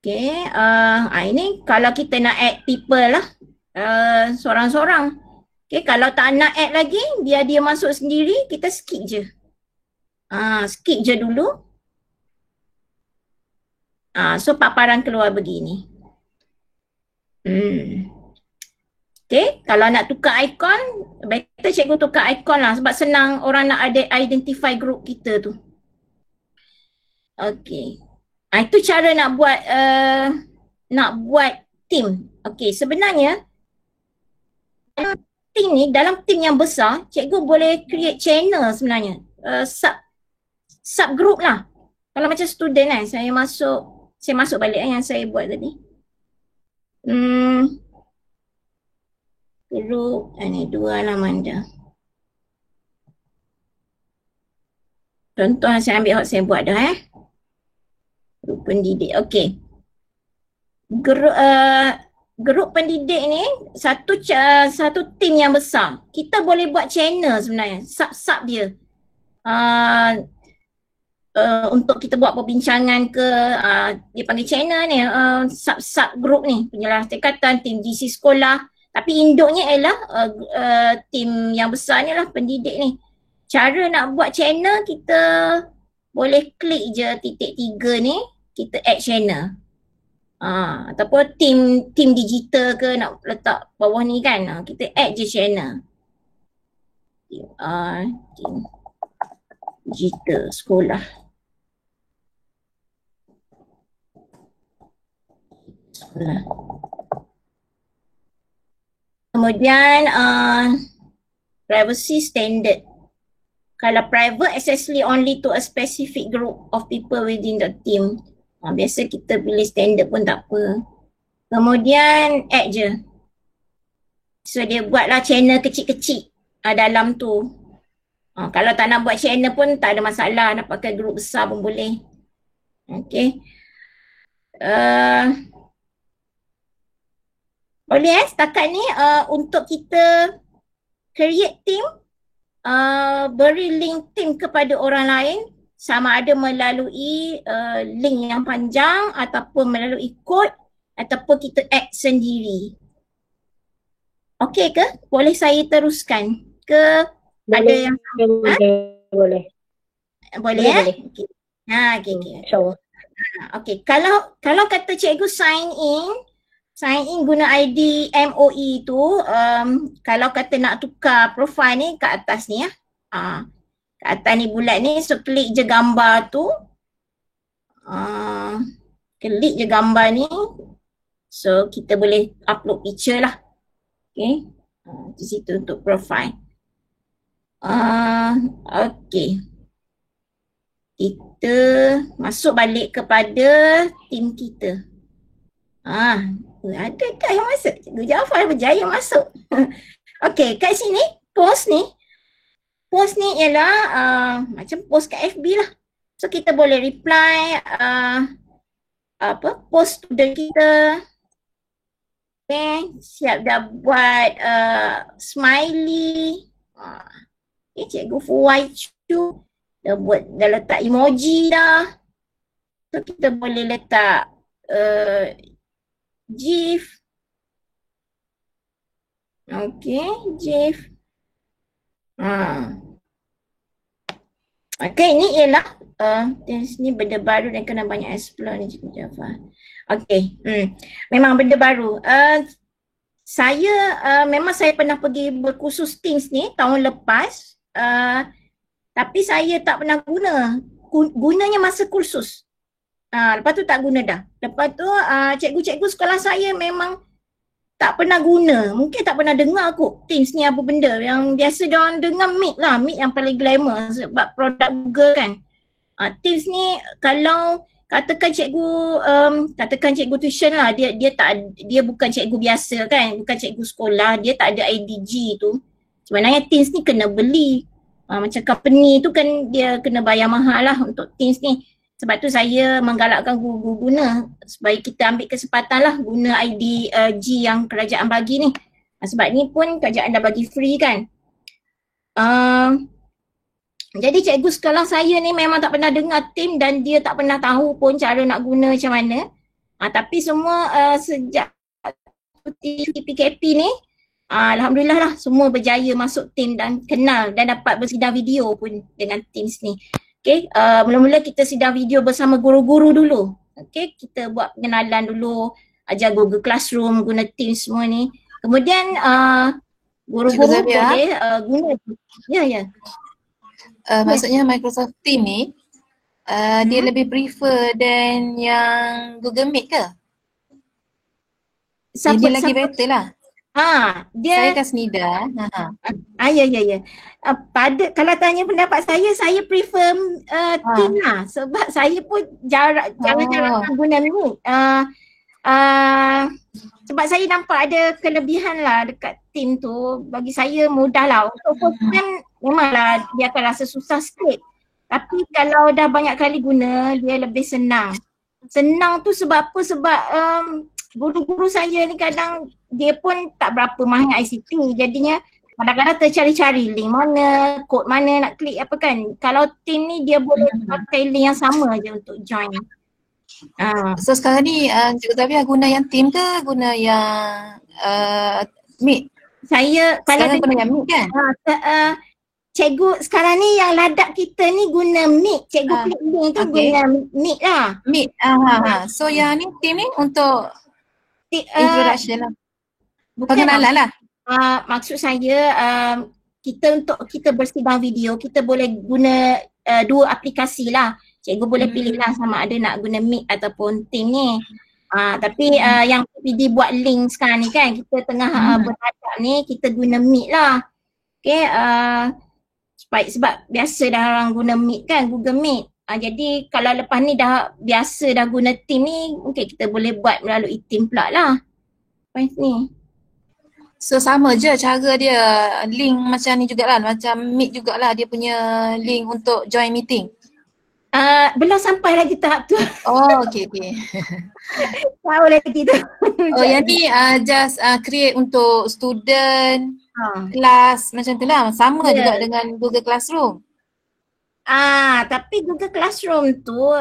Okay, ini kalau kita nak add people lah, seorang-seorang. Okay, kalau tak nak add lagi, biar dia masuk sendiri, kita skip je. Skip je dulu. So paparan keluar begini. Okay, kalau nak tukar ikon, better cikgu tukar ikon lah sebab senang orang nak identify group kita tu. Okay, itu cara nak buat team. Okay, sebenarnya team ni, dalam team yang besar, cikgu boleh create channel sebenarnya. Sub group lah. Kalau macam student kan, saya masuk balik yang saya buat tadi. Group, ini 2 halaman dah. Contoh saya ambil hot saya buat dah Group pendidik, okey. Group pendidik ni satu team yang besar. Kita boleh buat channel sebenarnya, sub-sub dia. Untuk kita buat perbincangan ke, dia panggil channel ni, sub group ni, penjelas tingkatan, tim GC sekolah. Tapi induknya ialah tim yang besar ni lah, pendidik ni. Cara nak buat channel, kita boleh klik je titik 3 ni, kita add channel. Ataupun tim digital ke nak letak bawah ni kan, kita add je channel. Tim digital sekolah. Kemudian privacy standard. Kalau private, accessible only to a specific group of people within the team. Biasa kita pilih standard pun tak apa. Kemudian add je. So dia buatlah channel kecil-kecil dalam tu. Kalau tak nak buat channel pun tak ada masalah, nak pakai group besar pun boleh. Okay. Boleh setakat ni untuk kita create team, beri link team kepada orang lain, sama ada melalui link yang panjang ataupun melalui kod ataupun kita add sendiri. Okey ke? Boleh saya teruskan ke? Boleh, ada yang boleh. Boleh. Okay. Okay. InsyaAllah. Okay, kalau kata cikgu sign in guna ID MOE tu, kalau kata nak tukar profile ni kat atas ni Kat atas ni bulat ni, so klik je gambar tu. Klik je gambar ni. So kita boleh upload picture lah. Okay. Di situ untuk profile. Okay. Kita masuk balik kepada tim kita. Ada tak yang masuk? Cikgu Jaafar berjaya masuk. Okay, kat sini post ni ialah macam post kat FB lah. So kita boleh reply post student kita. Okay, siap dah buat smiley. Okay, Cikgu Fuwaichu dah letak emoji dah. So kita boleh letak GIF. Okay, GIF. Okay, ni ialah ni benda baru dan kena banyak explore ni Cikgu Jaafar. Okay, memang benda baru. Memang saya pernah pergi berkursus Teams ni tahun lepas. Tapi saya tak pernah gunanya masa kursus. Lepas tu tak guna dah. Lepas tu cikgu-cikgu sekolah saya memang tak pernah guna. Mungkin tak pernah dengar kot Teams ni apa benda. Yang biasa diorang dengar Meet lah. Meet yang paling glamour sebab produk Google kan. Teams ni kalau katakan cikgu tuition lah, dia bukan cikgu biasa kan, bukan cikgu sekolah, dia tak ada IDG tu. Sebenarnya Teams ni kena beli. Macam company tu kan dia kena bayar mahal lah untuk Teams ni. Sebab tu saya menggalakkan guru guna supaya kita ambil kesempatan lah guna IDG yang kerajaan bagi ni. Sebab ni pun kerajaan dah bagi free kan. Jadi cikgu sekolah saya ni memang tak pernah dengar Teams dan dia tak pernah tahu pun cara nak guna macam mana. Tapi semua sejak PKP ni, alhamdulillah lah semua berjaya masuk Teams dan kenal dan dapat bersidang video pun dengan Teams ni. Okay, mula-mula kita sidang video bersama guru-guru dulu. Okay, kita buat pengenalan dulu, ajar Google Classroom, guna Teams semua ni. Kemudian guru-guru boleh guna. Ya. Maksudnya Microsoft Teams ni dia lebih prefer than yang Google Meet ke? Dia lagi better lah. Saya kan Snida. Ya. Kalau tanya pendapat saya prefer Teams lah. Sebab saya pun jarang guna Meet. Sebab saya nampak ada kelebihan lah dekat Teams tu. Bagi saya mudah lah. Untuk first time memanglah dia akan rasa susah sikit. Tapi kalau dah banyak kali guna, dia lebih senang. Senang tu sebab apa? Sebab guru-guru saya ni kadang dia pun tak berapa mahir ICT. Jadinya kadang-kadang tercari-cari link mana, kod mana nak klik apa kan. Kalau Teams ni dia boleh pakai link yang sama je untuk join. So sekarang ni Cikgu Zabiah guna yang Teams ke guna yang Meet? Saya sekarang guna yang Meet kan? Cikgu sekarang ni yang ladak kita ni guna Meet. Cikgu klik link tu guna Meet lah. Meet. So yang ni Teams ni untuk introduction lah. Pengenalan lah. Maksud saya kita bersidang video, kita boleh guna dua aplikasi lah. Cikgu boleh pilih lah sama ada nak guna Meet ataupun Teams ni. Tapi yang PD buat link sekarang ni kan, kita tengah berhadap ni, kita guna Meet lah. Okay, sebab biasa dah orang guna Meet kan, Google Meet. Jadi kalau lepas ni dah biasa dah guna Teams ni, mungkin kita boleh buat melalui Teams pula lah. Point ni. So sama je cara dia, link macam ni jugalah, macam Meet jugalah dia punya link untuk join meeting. Belum sampai lagi tahap tu. Oh, okay. Tahu lagi tu. Yang ni just create untuk student, kelas macam tu lah. Sama juga dengan Google Classroom. Tapi Google Classroom tu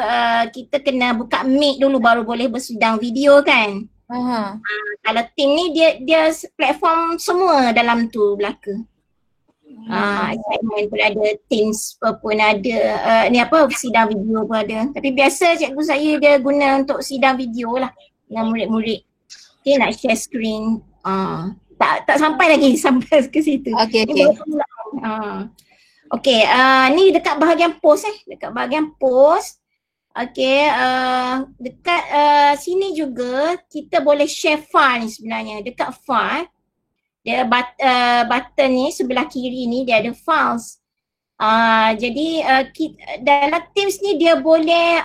kita kena buka Meet dulu baru boleh bersidang video kan. Kalau Teams ni dia platform semua dalam tu belaka. Assignment pun ada, Teams pun ada, sidang video pun ada. Tapi biasa cikgu saya dia guna untuk sidang video lah dengan murid-murid. Dia nak share screen. Tak sampai lagi sampai ke situ. Okay. Okey, ni dekat bahagian post dekat bahagian post. Okey, dekat sini juga kita boleh share file ni sebenarnya. Dekat file, dia button ni sebelah kiri ni dia ada files. Jadi dalam Teams ni dia boleh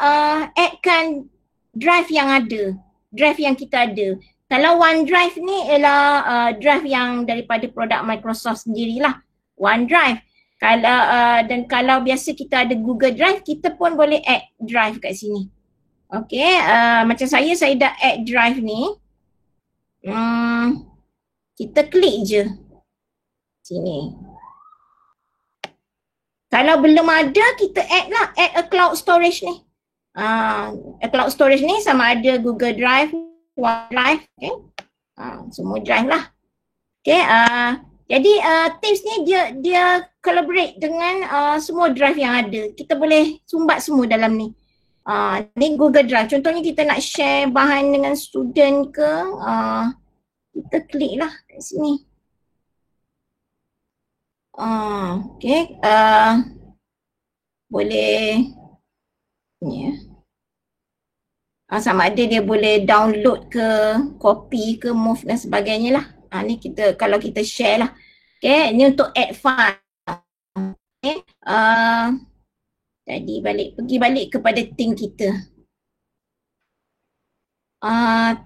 addkan drive yang ada, drive yang kita ada. Kalau OneDrive ni ialah drive yang daripada produk Microsoft sendirilah, OneDrive. Dan kalau biasa kita ada Google Drive, kita pun boleh add drive kat sini. Okay, macam saya dah add drive ni. Kita klik je sini. Kalau belum ada, kita add a cloud storage ni. A cloud storage ni sama ada Google Drive, OneDrive, okay. Semua drive lah. Okay, jadi Teams ni dia collaborate dengan semua drive yang ada. Kita boleh sumbat semua dalam ni. Ni Google Drive. Contohnya kita nak share bahan dengan student ke, kita klik lah kat sini. Okay, boleh ni ya. Sama ada dia boleh download ke, copy ke, move dan sebagainya lah. Ni kita, kalau kita share lah. Okay, ni untuk add file. Okay, jadi pergi balik kepada team kita.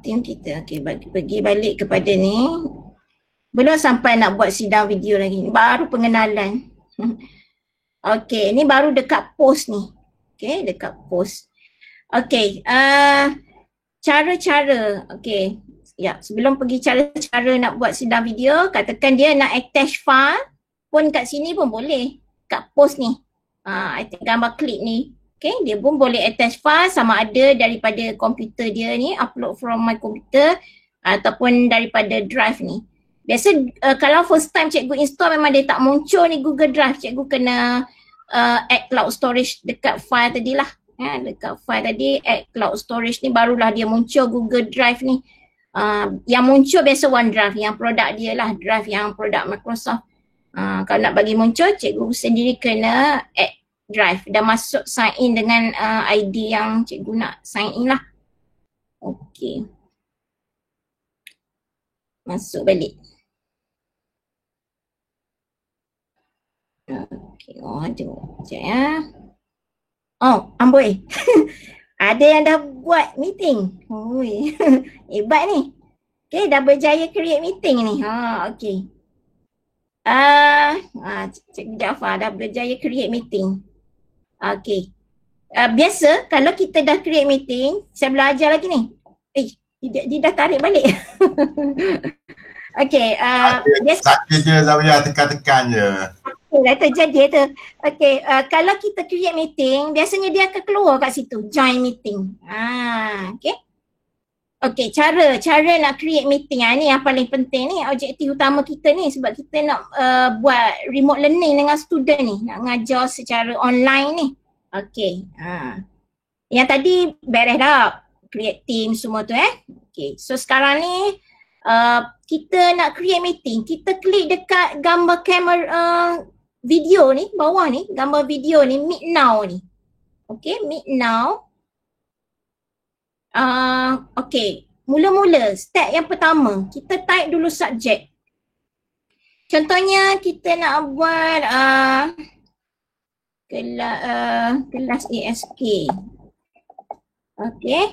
Team kita, okay, pergi balik kepada ni. Belum sampai nak buat sidang video lagi. Baru pengenalan. Okay, ni baru dekat post ni. Okay, dekat post. Okay, cara-cara. Okay, ya, sebelum pergi cara-cara nak buat sidang video, katakan dia nak attach file pun kat sini pun boleh. Kat post ni. Gambar klip ni. Okay, dia pun boleh attach file sama ada daripada komputer dia ni, upload from my computer ataupun daripada drive ni. Biasa kalau first time cikgu install memang dia tak muncul ni Google Drive. Cikgu kena add cloud storage dekat file tadi lah. Dekat file tadi add cloud storage ni barulah dia muncul Google Drive ni. Yang muncul biasa OneDrive, yang produk dia lah, drive yang produk Microsoft. Kalau nak bagi muncul, cikgu sendiri kena add drive dan masuk sign in dengan ID yang cikgu nak sign in lah. Okay, masuk balik. Okay, tengok sekejap ya. Amboi. Ada yang dah buat meeting. Hebat ni. Okay, dah berjaya create meeting ni. Okay. Cikgu Jaafar dah berjaya create meeting. Okay. Biasa kalau kita dah create meeting, saya belajar lagi ni. Dia dah tarik balik. Okay. Sakit je Zawiyah, tekan-tekan je. Dah terjadi tu. Okay, kalau kita create meeting, biasanya dia akan keluar kat situ, join meeting. Okay. Okay, cara nak create meeting ni yang paling penting ni, objektif utama kita ni sebab kita nak buat remote learning dengan student ni, nak ngajar secara online ni. Okay, yang tadi beres dah, create team semua tu Okay, so sekarang ni kita nak create meeting, kita klik dekat gambar kamera video ni, bawah ni, gambar video ni, Meet Now ni. Okay, Meet Now. Okay, mula-mula step yang pertama, kita type dulu subjek. Contohnya kita nak buat kelas ASK. Okay,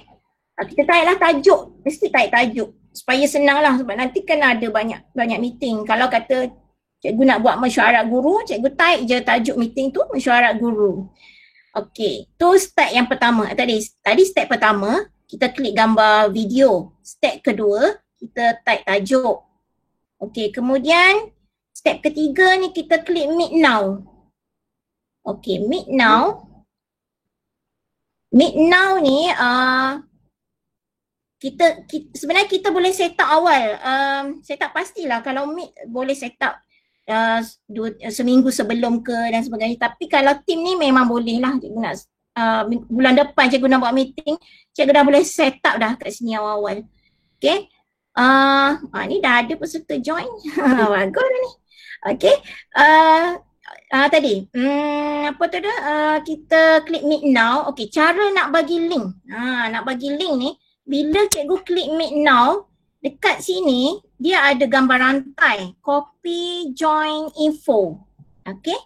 kita type lah tajuk, mesti type tajuk supaya senang lah sebab nanti kan ada banyak meeting. Kalau kata cikgu nak buat mesyuarat guru, cikgu type je tajuk meeting tu, mesyuarat guru. Okay, tu step yang pertama. Tadi step pertama, kita klik gambar video. Step kedua, kita type tajuk. Okay, kemudian step ketiga ni kita klik Meet Now. Okay, Meet Now. Meet Now ni kita sebenarnya kita boleh set up awal. Set up pastilah kalau Meet boleh set up seminggu sebelum ke dan sebagainya. Tapi kalau team ni memang boleh lah. Cikgu nak bulan depan cikgu nak buat meeting, cikgu dah boleh set up dah kat sini awal-awal. Okay. Ni dah ada peserta join. Bagus ni. Okay. tadi. Apa tu dah? Kita klik meet now. Okey, cara nak bagi link. Nak bagi link ni, bila cikgu klik meet now, dekat sini dia ada gambar rantai. Copy join info. Okey.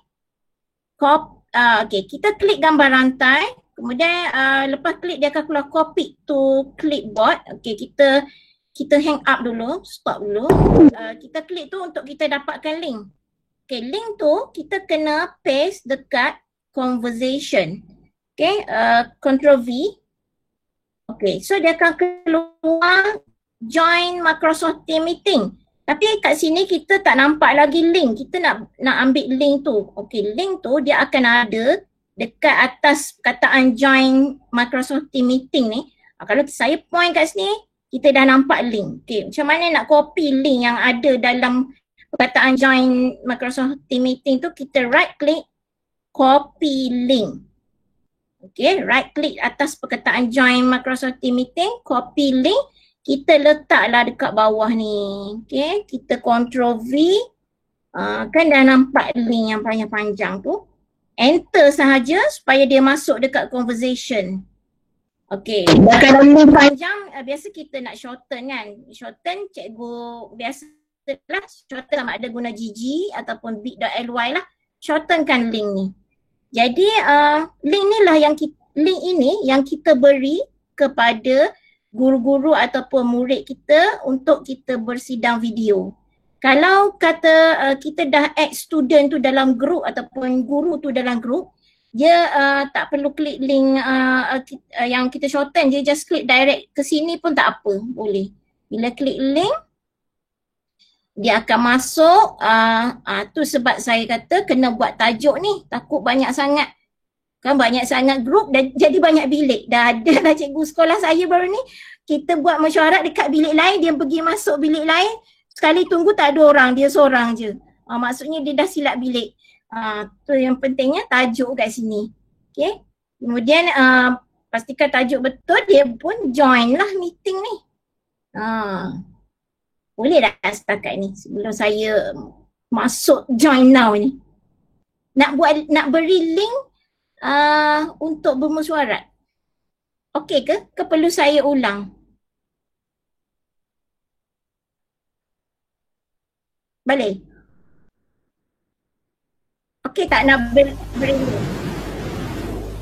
Okey, kita klik gambar rantai. Kemudian lepas klik dia akan keluar copy to clipboard. Okey, kita hang up dulu, stop dulu. Kita klik tu untuk kita dapatkan link. Okay, link tu kita kena paste dekat conversation. Okay, Ctrl V. Okay, so dia akan keluar join Microsoft Team Meeting. Tapi kat sini kita tak nampak lagi link. Kita nak ambil link tu. Okay, link tu dia akan ada dekat atas perkataan join Microsoft Team Meeting ni. Kalau saya point kat sini, kita dah nampak link. Okay, macam mana nak copy link yang ada dalam perkataan join Microsoft Team Meeting tu, kita right click, copy link. Okay, right click atas perkataan join Microsoft Team Meeting, copy link, kita letaklah dekat bawah ni. Okay, kita Ctrl V, kan dah nampak link yang panjang-panjang tu. Enter sahaja supaya dia masuk dekat conversation. Okay, kalau link panjang, biasa kita nak shorten kan. Shorten cikgu biasa lah, shorten sama ada guna GG ataupun bit.ly lah, shortenkan link ni. Jadi link ni lah link ini yang kita beri kepada guru-guru ataupun murid kita untuk kita bersidang video. Kalau kata kita dah add student tu dalam group ataupun guru tu dalam group, dia tak perlu klik link yang kita shorten, dia just klik direct ke sini pun tak apa, boleh. Bila klik link, dia akan masuk. Tu sebab saya kata kena buat tajuk ni, takut banyak sangat. Kan banyak sangat group dan jadi banyak bilik. Dah ada lah cikgu sekolah saya baru ni, kita buat mesyuarat dekat bilik lain, dia pergi masuk bilik lain, sekali tunggu tak ada orang, dia seorang je. Maksudnya dia dah silap bilik. Tu yang pentingnya tajuk kat sini. Okay. Kemudian pastikan tajuk betul, dia pun join lah meeting ni. Boleh dah setakat ni sebelum saya masuk join now ni. Nak beri link untuk bermesyuarat. Okey ke? Ke perlu saya ulang? Boleh? Okey tak nak beri link?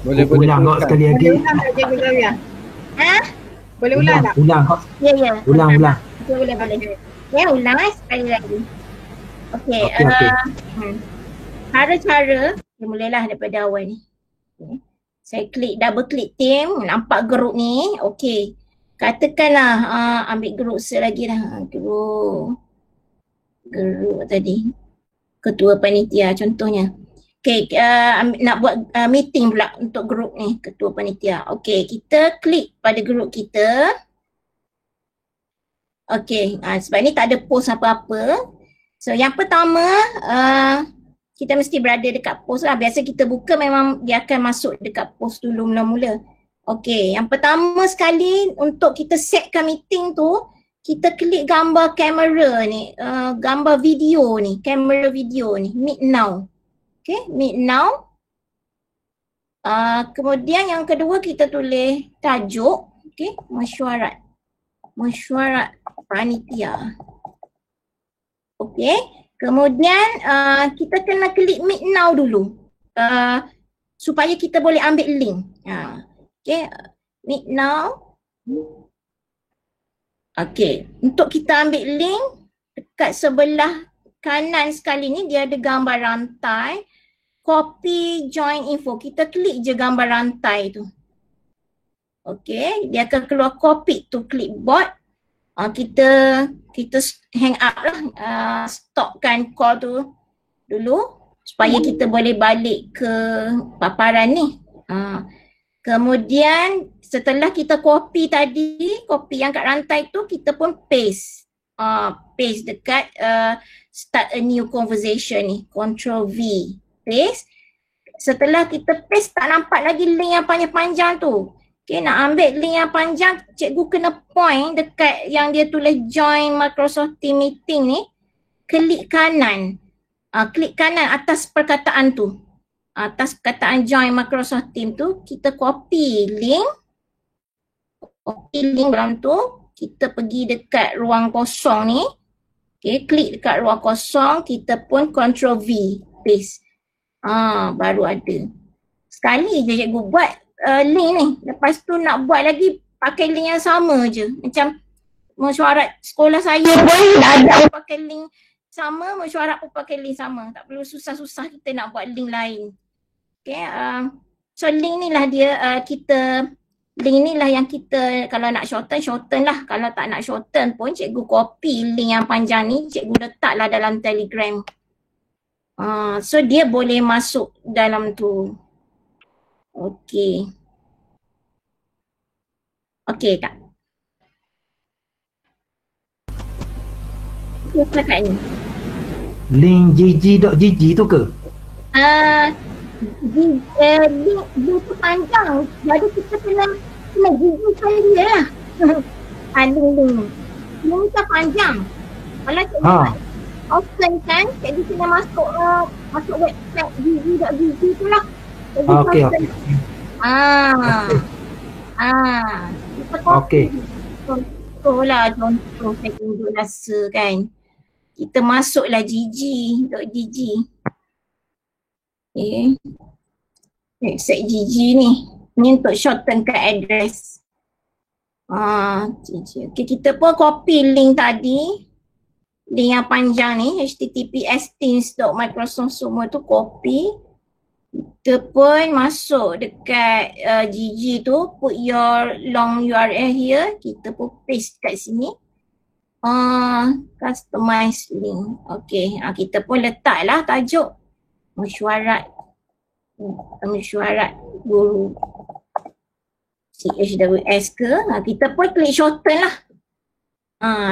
Boleh ulang kau sekali lagi. Boleh ulang tak? Ulang kau. Ya. Ulang. Boleh. Ya, ulang sekali lagi. Okey. Cara-cara, mulalah daripada awal ni. Okay. Saya double klik team, nampak group ni. Okey. Katakanlah ambil group selagi dah. Group tadi. Ketua panitia contohnya. Okey, nak buat meeting pula untuk group ni, ketua panitia. Okey, kita klik pada group kita. Okey, sebab ni tak ada post apa-apa. So yang pertama, kita mesti berada dekat post lah. Biasa kita buka memang dia akan masuk dekat post dulu mula-mula. Okey, yang pertama sekali untuk kita setkan meeting tu, kita klik gambar kamera ni, gambar video ni, kamera video ni, meet now. Okay, meet now. Kemudian yang kedua kita tulis tajuk, okay, mesyuarat panitia. Okay, kemudian kita kena klik meet now dulu supaya kita boleh ambil link. Okay, meet now. Okay, untuk kita ambil link, dekat sebelah kanan sekali ni dia ada gambar rantai, copy join info. Kita klik je gambar rantai tu. Okay, dia akan keluar copy to clipboard. Kita hang up lah, stopkan call tu dulu supaya kita boleh balik ke paparan ni. Kemudian setelah kita copy tadi, copy yang kat rantai tu, kita pun paste. Paste dekat start a new conversation ni, Ctrl V, paste. Setelah kita paste tak nampak lagi link yang panjang-panjang tu. Okay, nak ambil link yang panjang, cikgu kena point dekat yang dia tulis join Microsoft Team Meeting ni, klik kanan. klik kanan atas perkataan tu. Atas perkataan join Microsoft Teams tu, kita copy link dalam tu, kita pergi dekat ruang kosong ni. Okay, klik dekat ruang kosong, kita pun Ctrl V, paste. Baru ada. Sekali je cikgu buat link ni. Lepas tu nak buat lagi pakai link yang sama je. Macam mesyuarat sekolah saya pun ada pakai link sama, mesyuarat pun pakai link sama. Tak perlu susah-susah kita nak buat link lain. Okay, so link ni lah dia link ni lah yang kita kalau nak shorten lah. Kalau tak nak shorten pun cikgu copy link yang panjang ni, cikgu letaklah dalam Telegram. So dia boleh masuk dalam tu. Okay. Okay tak? Okay, silakan ni. Link gg.gg tu ke? Link tu panjang. Jadi kita kena gigi dia lah. Link tu panjang. Kalau cikgu open kan, cikgu kena masuk website gigi.gg tu lah. Okay. Okay. Contoh lah, contoh saya tunjuk rasa kan. Kita masuklah gg.gg. Okay. Website gg ni. Ni untuk shortenkan address. Okay, kita pun copy link tadi. Link yang panjang ni, https://teams.microsoft semua tu copy. Kita pun masuk dekat gg tu, put your long URL here. Kita pun paste kat sini. Customize link. Okay, kita pun letaklah tajuk mesyuarat guru CHWS ke. Kita pun klik shorten lah.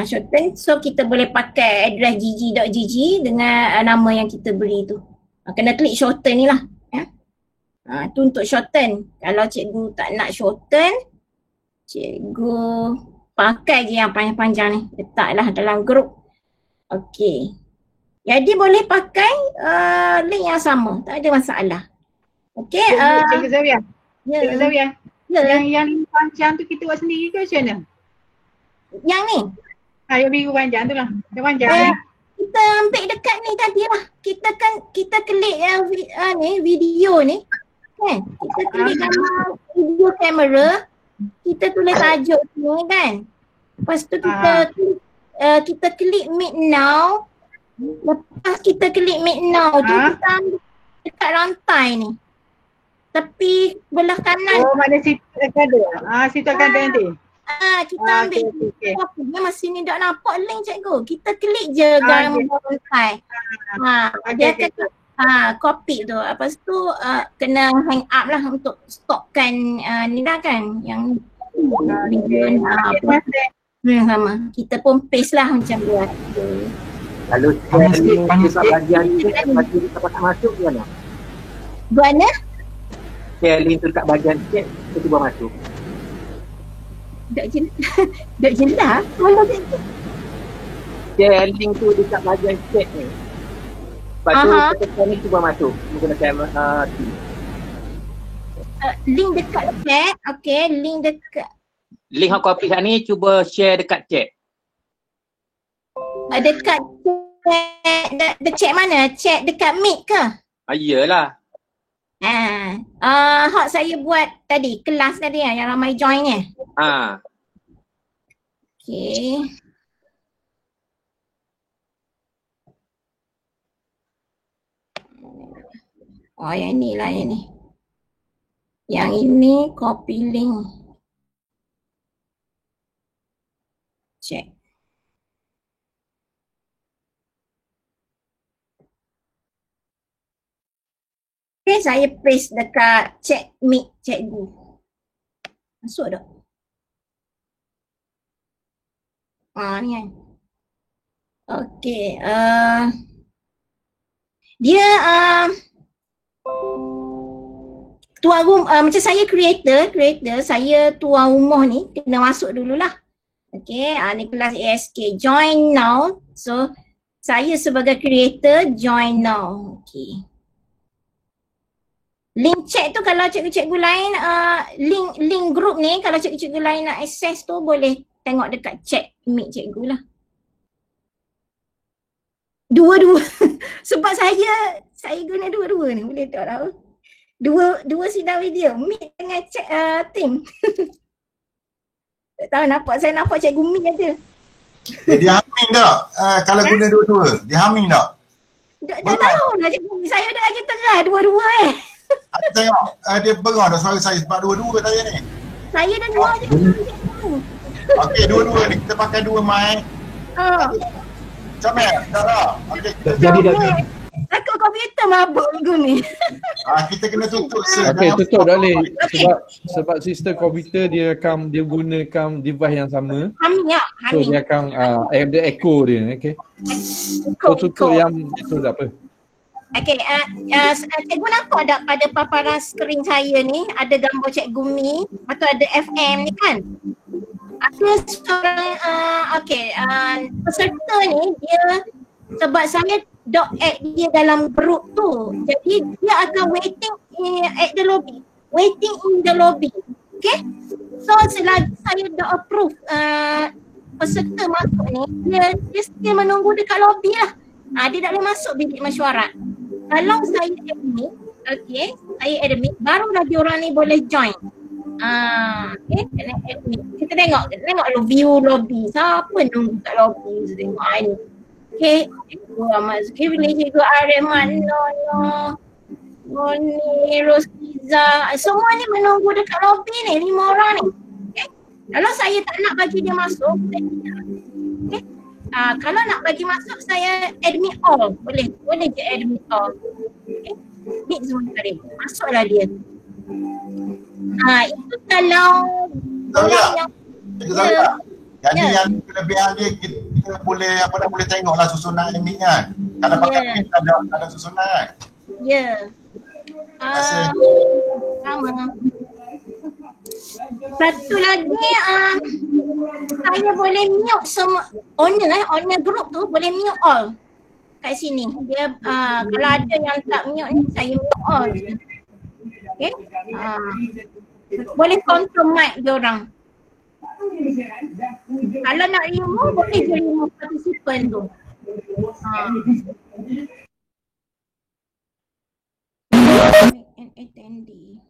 Shorten, so kita boleh pakai address gg.gg dengan nama yang kita beri tu. Kena klik shorten ni lah. Tu untuk shorten. Kalau cikgu tak nak shorten, cikgu pakai je yang panjang-panjang ni. Letaklah dalam grup. Okay. Jadi boleh pakai link yang sama. Tak ada masalah. Okay. Cikgu Zawia. Cikgu Zawia. Yang panjang tu kita buat sendiri ke macam mana? Yang ni? Yang biru panjang tu lah. Yang panjang. Kita ambil dekat ni tadi lah. Kita klik yang ni, video ni. Kan? Kita klik dalam video kamera. Kita tulis tajuk ni kan. Lepas tu kita klik meet now. Lepas kita klik meet now tu kita ambil dekat rantai ni. Tapi belah kanan. Oh, mana situ akan ada. Situ akan ada nanti. Kita ambil dia masih ni tak nampak link cikgu. Kita klik je gambar rantai. Dia akan copy tu. Lepas tu kena hang up lah untuk stopkan ni lah kan. Yang video sama. Kita pun paste lah macam tu. Kalau dekat bahagian chat bagi kita dapat masuk ke mana? Mana? Share link tu dekat bahagian chat, kita cuba masuk. Tak jelas. Mana cikgu? Share link tu dekat bahagian chat ni. Lepas tu kita ni cuba masuk menggunakan link dekat chat. Okay, link dekat. Link yang copy kat ni cuba share dekat chat. Dekat chat mana? Chat dekat Meet ke? Iyalah. Hak saya buat tadi, kelas tadi yang ramai join ni. Okay. Yang ni lah yang ni. Yang ini copy link. Check. Okay, saya paste dekat chat Meet cikgu. Masuk tak? Ni kan. Okay. Dia tuan rumah, macam saya creator, saya tuan rumah ni kena masuk dululah. Okay, ni kelas ASK. Join now. So, saya sebagai creator join now. Okay. Link chat tu kalau cikgu-cikgu lain, link group ni kalau cikgu-cikgu lain nak access tu boleh tengok dekat chat Meet cikgu lah. Dua-dua. Sebab saya guna dua-dua ni, boleh tak tahu. Dua sidang video, Meet dengan chat team. Tak tahu saya nampak cikgu Meet aja. Dia humming tak? Kalau guna dua-dua, dia humming tak? Dah tahu lah cikgu, saya dah lagi tengah dua-dua Aku tengok dia berah dah suara saya sebab dua-dua saya ni. Saya dah dua je. Okey, dua-dua ni kita pakai dua mic. Comel, dah lah. Okey. Jadi dah. Takut komputer mabuk minggu ni. Kita kena tutup Okey, tutup dah boleh. Sebab sistem komputer dia gunakan device yang sama. So dia akan ada echo dia, okey. So tutup yang itu tak apa. Okey, cikgu nampak tak pada paparan skrin saya ni ada gambar cikgu Mi, lepas tu ada FM ni kan? Ada seorang, peserta ni dia, sebab saya add dia dalam group tu, jadi dia akan waiting at the lobby, waiting in the lobby, okay? So selagi saya dah approve peserta masuk ni, dia still menunggu dekat lobby lah. Dia tak boleh masuk bilik mesyuarat. Kalau saya admit, okay, saya admit, barulah diorang ni boleh join. Okay, kena admit. Kita tengok view lobby. Siapa nunggu kat lobby? Kita tengok ni. Okay, Cikgu Ahmad Zulkifli, Cikgu Arifman, Noni, Roskiza, semua ni menunggu dekat lobby ni, 5 orang ni. Okay, kalau saya tak nak bagi dia masuk, saya tidak. Okay. Kalau nak bagi masuk saya admit all, boleh je admit all. Okay. Admit semua tadi, masuklah dia. Itu kalau orang yang yang kelebihan dia kita boleh boleh tengoklah susunan admit kan. Kalau pakai ada susunan kan. Ya. Sama. Satu lagi saya boleh mute semua owner group tu boleh mute all kat sini. Dia kalau ada yang tak mute ni saya mute all. Okay. Boleh control mic dia orang. Kalau nak remove boleh je remove participant tu. An attendee.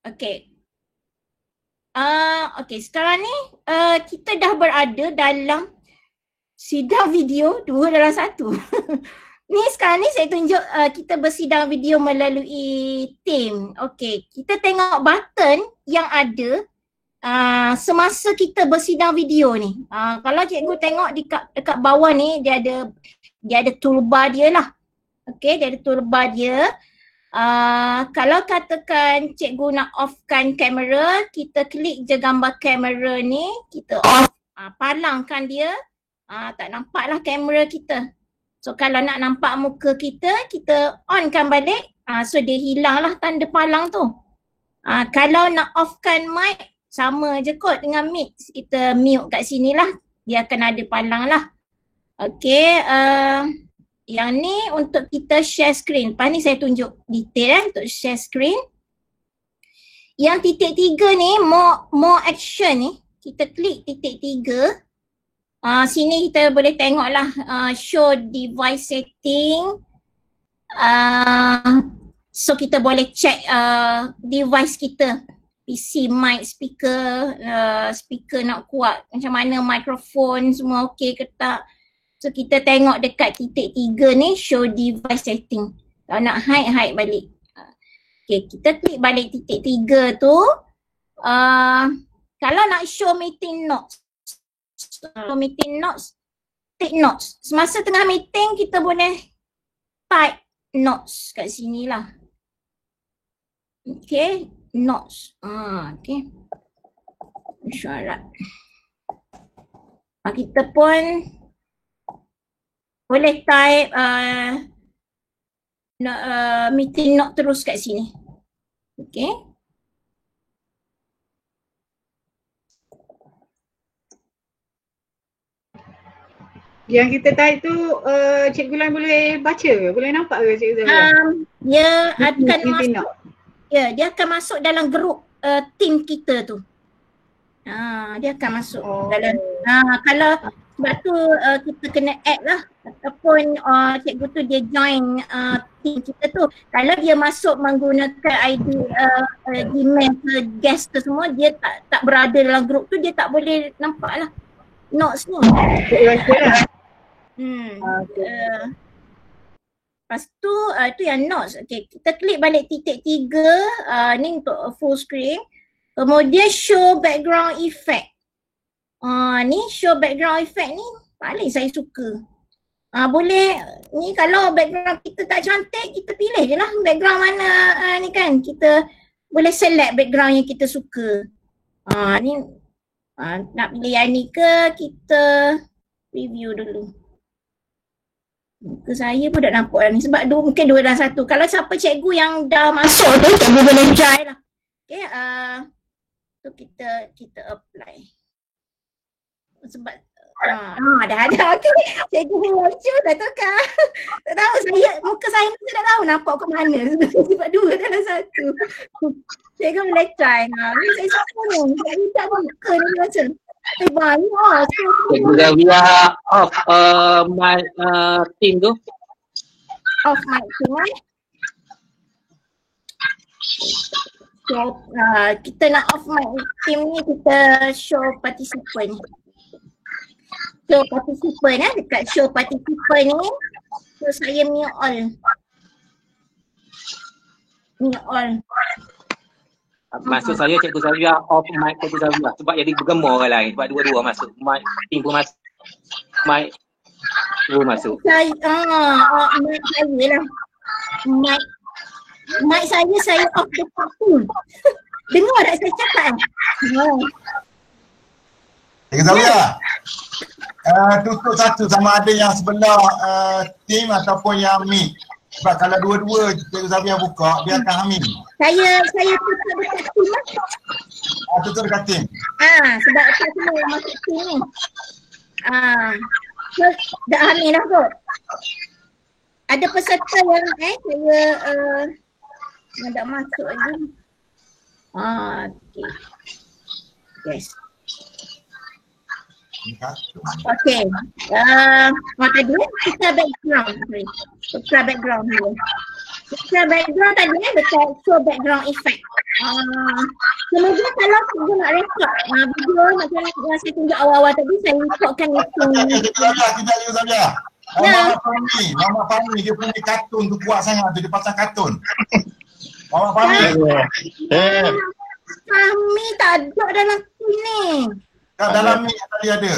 Okay. Okay, sekarang ni kita dah berada dalam sidang video 2 dalam 1. Ni sekarang ni saya tunjuk kita bersidang video melalui Team. Okay, kita tengok button yang ada semasa kita bersidang video ni. Kalau cikgu tengok dekat bawah ni dia ada toolbar dia lah. Okay, dia ada toolbar dia. Kalau katakan cikgu nak offkan kamera, kita klik je gambar kamera ni, kita off, palangkan dia, tak nampaklah kamera kita. So kalau nak nampak muka kita, kita onkan balik, so dia hilang lah tanda palang tu. Kalau nak offkan mic, sama je kot dengan mic, kita mute kat sini lah, dia akan ada palang lah. Okay, yang ni untuk kita share screen. Lepas ni saya tunjuk detail untuk share screen. Yang titik 3 ni, more action ni, kita klik titik 3. Sini kita boleh tengok lah show device setting. So kita boleh check device kita. PC, mic, speaker nak kuat. Macam mana mikrofon semua okey ke tak. So kita tengok dekat titik 3 ni, show device setting. Kalau nak hide balik. Okay, kita klik balik titik 3 tu. Kalau nak show meeting notes. Take notes. Semasa tengah meeting kita boleh type notes kat sini lah. Okay, notes. Okay. Syarat. Kita pun boleh type meeting note terus kat sini. Okay. Yang kita type tu Cikgu Lan boleh baca? Boleh nampak ke Cikgu Zafia? Dia akan masuk. Ya, dia akan masuk dalam grup team kita tu. Dia akan masuk dalam kalau sebab tu kita kena add lah ataupun cikgu tu dia join team kita tu. Kalau dia masuk menggunakan ID Gmail ke guest tu semua, dia tak berada dalam grup tu, dia tak boleh nampak lah notes ni. Lepas tu tu yang notes. Okay, kita klik balik titik 3 ni untuk full screen. Kemudian show background effect. Ni show background effect ni paling saya suka. Boleh ni kalau background kita tak cantik, kita pilih je lah background mana ni kan. Kita boleh select background yang kita suka. Ni nak pilih yang ni ke, kita review dulu. Muka saya pun dah nampak dah ni sebab mungkin 2 dan 1. Kalau siapa cikgu yang dah masuk tu, cikgu boleh try lah. Okay, tu kita apply. Sebab dah ada. Okay, cikgu lucu dah tukar. Tak tahu muka saya ni saya tak tahu nampak ke mana sebab 2 dalam 1. Cikgu boleh try. Ni saya suka ni. Saya tak muka ni macam Cikgu Zafia off my team tu. Off my team So, kita nak off my team ni, kita show participant. Show participant dekat show participant ni. So saya mute all. Mute all. Maksud saya Cikgu Zafia off mic Cikgu Zafia sebab jadi bergema orang lain sebab dua-dua masuk. Mic team pun masuk. Mic pun masuk. Saya mic saya lah. Mic saya off the phone. Dengar tak saya cakap? Cikgu Zafia, tutup satu sama ada yang sebelah team ataupun yang mic. Sebab kalau dua-dua Cikgu Zafia buka, dia akan hamil. Saya tutup dekat team lah. Tutup dekat team. Sebab saya semua masuk team ni. So, dah hamil lah kot. Ada peserta yang saya nak masuk lagi. Okay. Yes. Okay. Tadi kita background. Kita background dulu. Kita background tadi dekat show background effect. Kemudian kalau kita nak record video macam yang saya tunjuk awal-awal tadi, saya rekodkan itu. Kita Zafia. Mama Fahmi dia punya kartun tu kuat sangat tu, dia pasang kartun. Mama Fahmi. Fahmi tak ada dalam sini. Dalam mic tadi ada.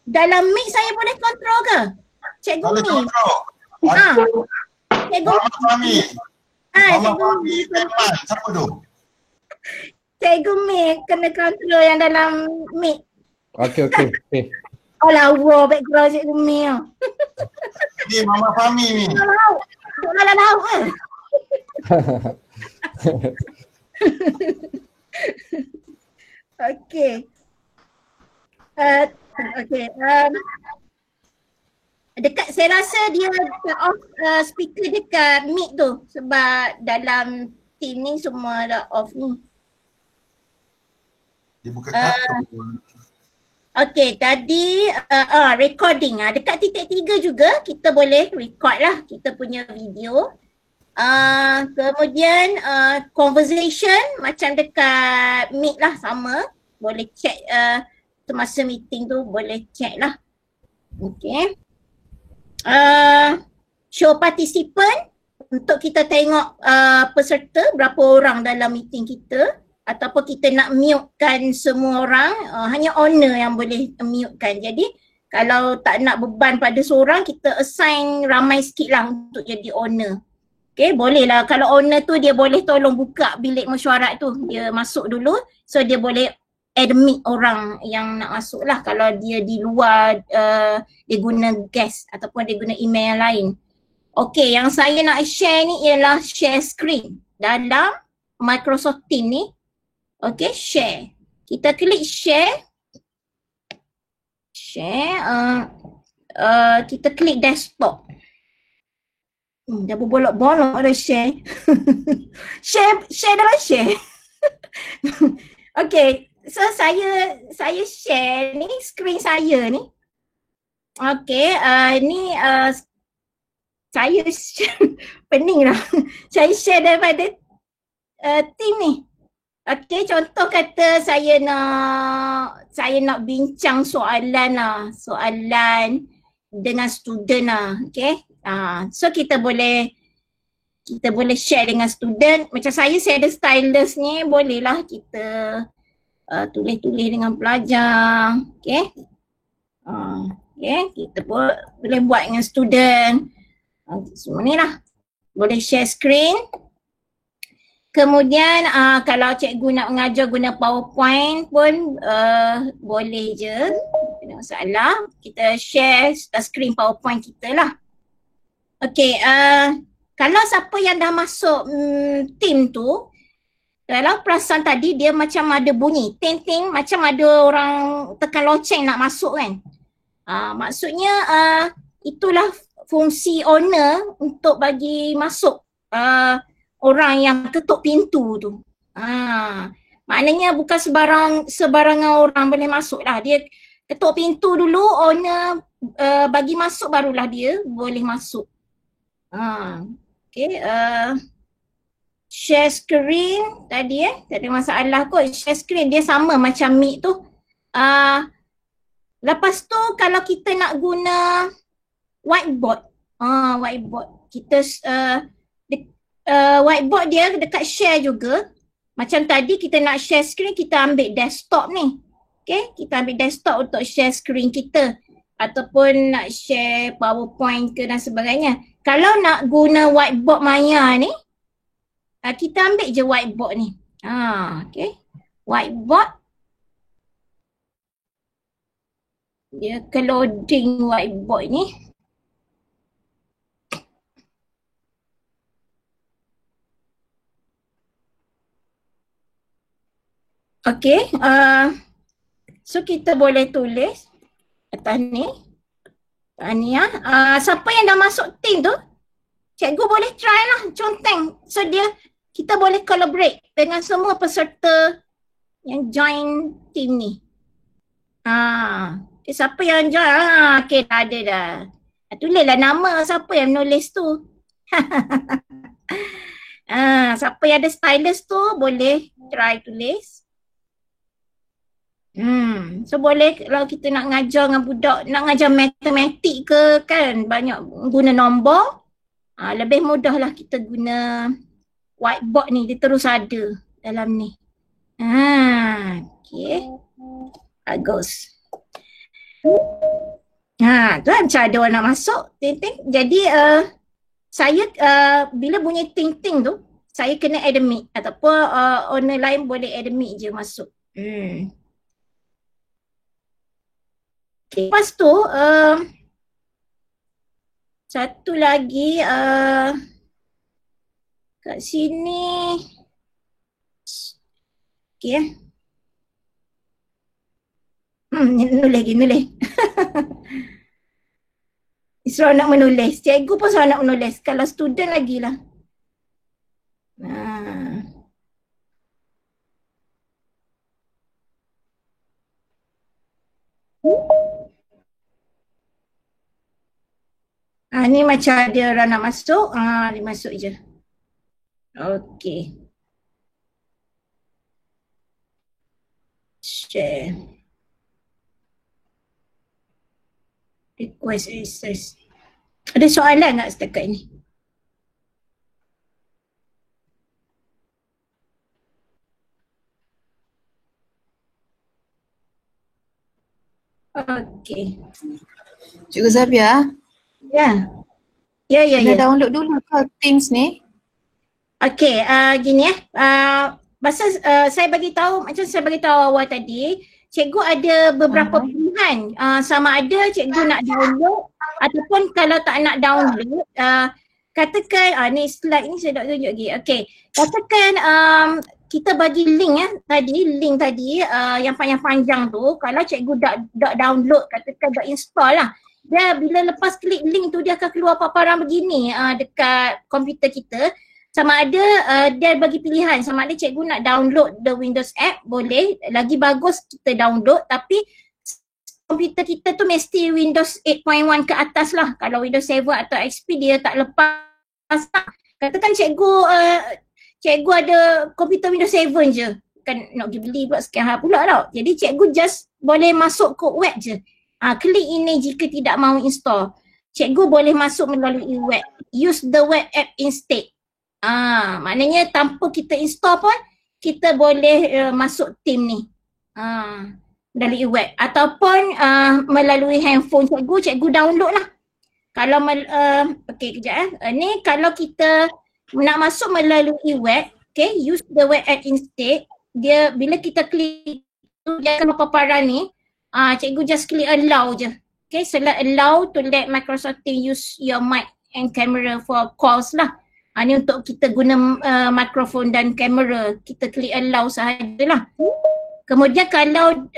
Dalam mic saya boleh kontrol ke? Cikgu boleh ni. Kontrol. Cikgu Mama Fahmi. Mama Fahmi. Siapa tu? Cikgu Mi kena kontrol yang dalam mic. Okey. Oh lawa background Cikgu Mi tau. Ni Mama Fahmi ni. Malah laut ke? Okey. Dekat saya rasa dia off speaker dekat mic tu sebab dalam team ni semua dah off ni. Dia buka kartun. Okey, tadi recording dekat titik 3 juga kita boleh record lah kita punya video. Kemudian conversation macam dekat mic lah sama. Boleh check semasa meeting tu boleh check lah. Okay. Show participant untuk kita tengok peserta berapa orang dalam meeting kita ataupun kita nak mute-kan semua orang, hanya owner yang boleh mute-kan. Jadi kalau tak nak beban pada seorang, kita assign ramai sikit lah untuk jadi owner. Okay, boleh lah. Kalau owner tu dia boleh tolong buka bilik mesyuarat tu. Dia masuk dulu, so dia boleh admit orang yang nak masuk lah. Kalau dia di luar, dia guna guest ataupun dia guna email yang lain. Okay, yang saya nak share ni ialah share screen dalam Microsoft Teams ni. Okay, share. Kita klik share. Share. kita klik desktop. Dah berbolok-bolok dah share. share dalam share. Okay, so saya share ni screen saya ni. Okay, ni saya pening lah. Saya share daripada team ni. Okay, contoh kata saya nak bincang soalan dengan student lah. Okay, so kita boleh share dengan student. Macam saya ada stylus ni, bolehlah kita tulis-tulis dengan pelajar. Okay, kita boleh buat dengan student. Semua ni lah. Boleh share screen. Kemudian kalau cikgu nak mengajar guna PowerPoint pun boleh je. Tak ada masalah. Kita share screen PowerPoint kita lah. Okay, kalau siapa yang dah masuk team tu, kalau perasan tadi dia macam ada bunyi ting-ting, macam ada orang tekan loceng nak masuk kan. Maksudnya itulah fungsi owner untuk bagi masuk orang yang ketuk pintu tu. Maknanya bukan sebarangan orang boleh masuk lah. Dia ketuk pintu dulu, owner bagi masuk barulah dia boleh masuk. Okay, share screen tadi tak ada masalah kot. Share screen dia sama macam Meet tu. Lepas tu kalau kita nak guna whiteboard, kita whiteboard dia dekat share juga. Macam tadi kita nak share screen, kita ambil desktop ni. Okay, kita ambil desktop untuk share screen kita. Ataupun nak share PowerPoint ke dan sebagainya. Kalau nak guna whiteboard Maya ni, kita ambil je whiteboard ni. Okay, whiteboard. Dia ke loading whiteboard ni. Okay, so kita boleh tulis atas ni. Siapa yang dah masuk team tu, cikgu boleh try lah conteng. So kita boleh collaborate dengan semua peserta yang join team ni. Siapa yang join? Okay, dah ada dah. Tulislah nama siapa yang menulis tu. Siapa yang ada stylus tu boleh try tulis. So boleh kalau kita nak ngajar dengan budak, nak ngajar matematik ke kan, banyak guna nombor, lebih mudah lah kita guna whiteboard ni, dia terus ada dalam ni. Okay, bagus. Tu macam ada orang nak masuk, ting-ting. Jadi saya bila bunyi ting-ting tu, saya kena admit ataupun owner lain boleh admit je masuk. Okay. Lepas tu satu lagi kat sini. Okay. Nulis. Seorang nak menulis. Cikgu pun seorang nak menulis. Kalau student lagi lah. Ni macam ada orang nak masuk. Dia masuk je. Okay. Share. Request access. Ada soalan tak setakat ni? Okay. Cikgu Zabia. Ya. Dah download dulu ke Teams ni? Okay, gini pasal saya bagi tahu, macam saya bagi tahu awal tadi, cikgu ada beberapa pilihan. Sama ada cikgu nak download ataupun kalau tak nak download, katakan ni slide ni saya nak tunjuk lagi. Okay, katakan kita bagi link tadi yang panjang-panjang tu, kalau cikgu dak download, katakan dak install lah. Dia bila lepas klik link tu dia akan keluar paparan begini dekat komputer kita. Sama ada dia bagi pilihan, sama ada cikgu nak download the Windows app, boleh. Lagi bagus kita download, tapi komputer kita tu mesti Windows 8.1 ke atas lah. Kalau Windows 7 atau XP dia tak lepas lah. Katakan cikgu ada komputer Windows 7 je, kan nak pergi beli pula sekian hal pula tau. Jadi cikgu just boleh masuk ke web je. Klik ini jika tidak mahu install. Cikgu boleh masuk melalui web. Use the web app instead. Maknanya tanpa kita install pun kita boleh masuk team ni melalui web ataupun melalui handphone cikgu download lah. Kalau okey kejap ni kalau kita nak masuk melalui web, okay, use the web app instead. Dia bila kita klik dia akan paparan ni, cikgu just klik allow je. Okay, select allow to let Microsoft Teams use your mic and camera for calls lah. Ni untuk kita guna mikrofon dan kamera, kita klik allow sahajalah. Kemudian kalau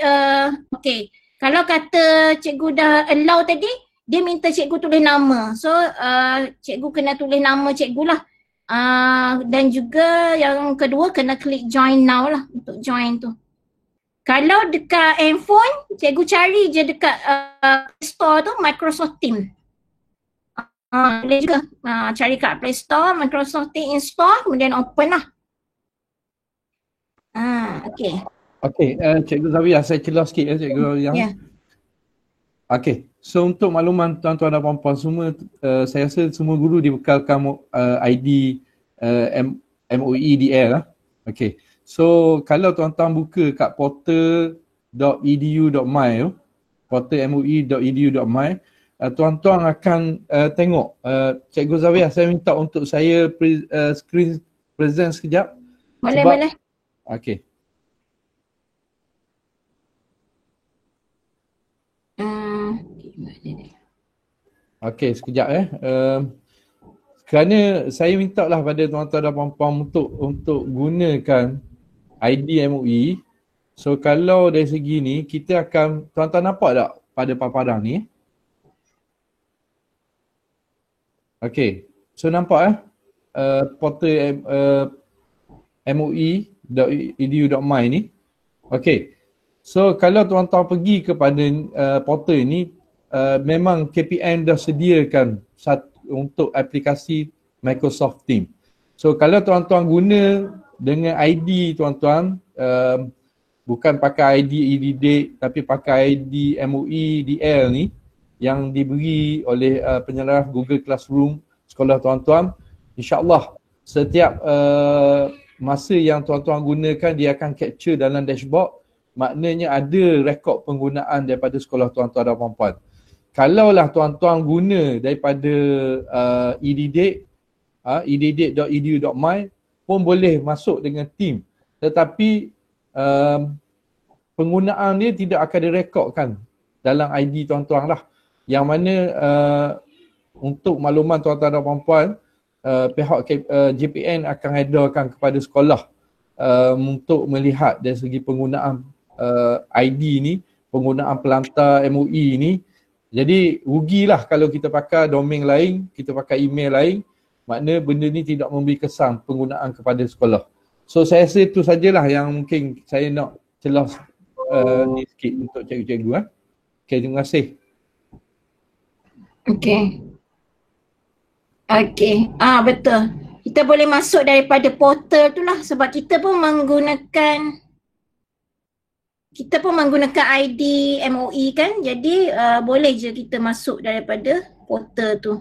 kalau kata cikgu dah allow tadi, dia minta cikgu tulis nama. So cikgu kena tulis nama cikgu lah. Dan juga yang kedua kena klik join now lah untuk join tu. Kalau dekat handphone, cikgu cari je dekat store tu Microsoft Teams. Boleh juga cari kat Play Store, Microsoft Teams install, kemudian open lah. Okay. Okay, Cikgu Zawiah, saya celah sikit Cikgu yang. Yeah. Okay, so untuk makluman tuan-tuan dan puan-puan semua, saya rasa semua guru dibekalkan ID MOEDL lah. Okay, so kalau tuan-tuan buka kat portal.edu.my tu, portal moe.edu.my, tuan-tuan akan tengok Cikgu Zawiah, saya minta untuk saya screen present sekejap. Boleh. Okay. Okay, sekejap kerana saya minta lah pada tuan-tuan dan puan-puan untuk gunakan ID MOE. So kalau dari segi ni, kita akan, tuan-tuan nampak tak pada paparan ni? Okay, so nampak portal moe.edu.my ni. Okay, so kalau tuan-tuan pergi kepada portal ni, memang KPM dah sediakan untuk aplikasi Microsoft Teams. So kalau tuan-tuan guna dengan ID tuan-tuan, bukan pakai ID EDDate tapi pakai ID MOEDL ni, yang diberi oleh penyelenggara Google Classroom sekolah tuan-tuan, insya-Allah setiap masa yang tuan-tuan gunakan dia akan capture dalam dashboard, maknanya ada rekod penggunaan daripada sekolah tuan-tuan dan puan-puan. Kalaulah tuan-tuan guna daripada eddate.edu.my pun boleh masuk dengan team, tetapi penggunaan dia tidak akan direkodkan dalam ID tuan-tuan lah. Yang mana untuk makluman tuan-tuan dan puan-puan, pihak JPN akan edarkan kepada sekolah untuk melihat dari segi penggunaan ID ni, penggunaan pelantar MOE ni. Jadi rugilah kalau kita pakai domain lain, kita pakai email lain, makna benda ni tidak memberi kesan penggunaan kepada sekolah. So saya rasa itu sajalah yang mungkin saya nak celah ni sikit untuk cikgu-cikgu. Okay, terima kasih. Okay, betul. Kita boleh masuk daripada portal tu lah, sebab kita pun menggunakan ID MOE kan. Jadi boleh je kita masuk daripada portal tu.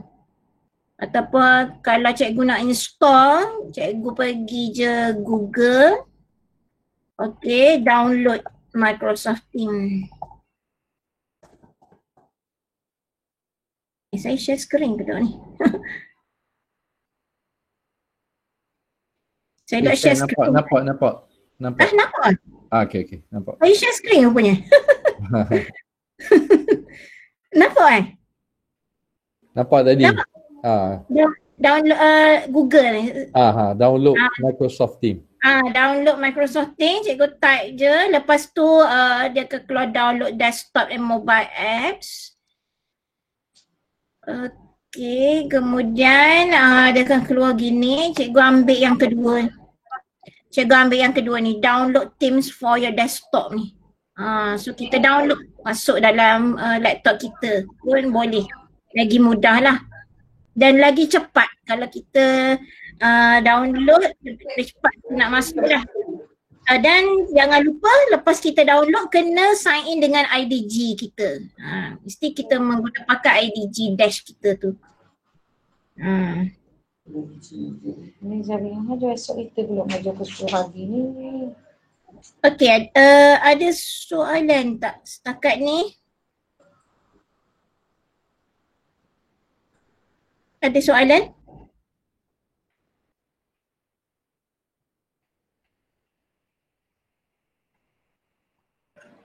Ataupun kalau cikgu nak install, cikgu pergi je Google. Okay, download Microsoft Teams. Saya share screen ke tak ni? Saya nak share screen. Nampak. Nampak? Okay, nampak. Saya share screen rupanya. Nampak Nampak tadi? Nampak. Download Google ni. Download Microsoft Teams. Download Microsoft Teams, cikgu type je. Lepas tu dia akan keluar download desktop and mobile apps. Okey, kemudian dia akan keluar gini. Cikgu ambil yang kedua. Ni, download Teams for your desktop ni. So kita download, masuk dalam laptop kita pun boleh. Lagi mudah lah. Dan lagi cepat kalau kita download, lebih cepat nak masuk dah. Dan jangan lupa lepas kita download kena sign in dengan IDG kita. Mesti kita pakai IDG dash kita tu. Ni Zariah ada esok kita belum ajar ke 10 hari ni. Okey, ada soalan tak setakat ni? Ada soalan?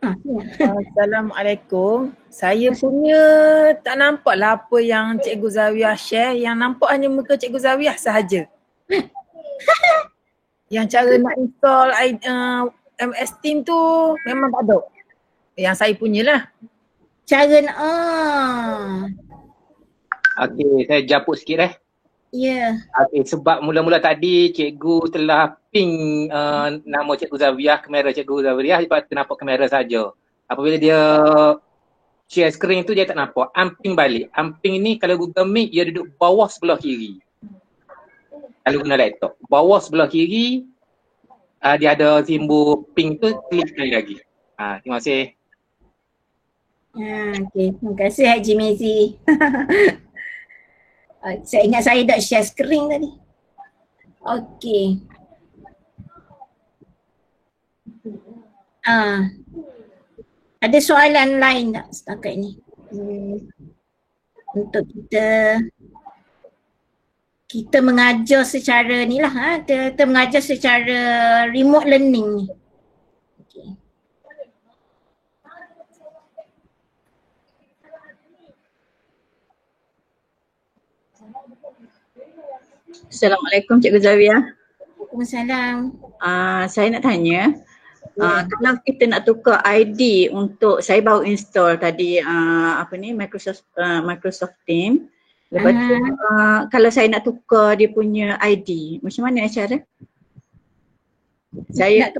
Assalamualaikum. Saya punya tak nampak lah apa yang Cikgu Zawiah share. Yang nampak hanya muka Cikgu Zawiah sahaja. Yang cara nak install MS Team tu memang tak ada. Yang saya punyalah. Cara nak Okey, saya japuk sikit Ya. Okey, sebab mula-mula tadi cikgu telah ping nama Cikgu Zawiah, kamera Cikgu Zawiah, lepas tu nampak kamera saja. Apabila dia share screen tu dia tak nampak. Amping balik. Amping ni kalau Google Meet dia duduk bawah sebelah kiri. Kalau guna laptop. Bawah sebelah kiri dia ada simbol ping tu, klik sekali lagi. Terima kasih. Okey, terima kasih Haji Mezi. Saya ingat saya dah share screen tadi. Okey. Ada soalan lain tak setakat ni? Untuk kita mengajar secara ni lah, kita mengajar secara remote learning ni. Okay. Assalamualaikum Cikgu Zawiah. Waalaikumsalam. Saya nak tanya, kalau kita nak tukar ID untuk, saya baru install tadi Microsoft Teams. Lepas tu kalau saya nak tukar dia punya ID, macam mana cara? Saya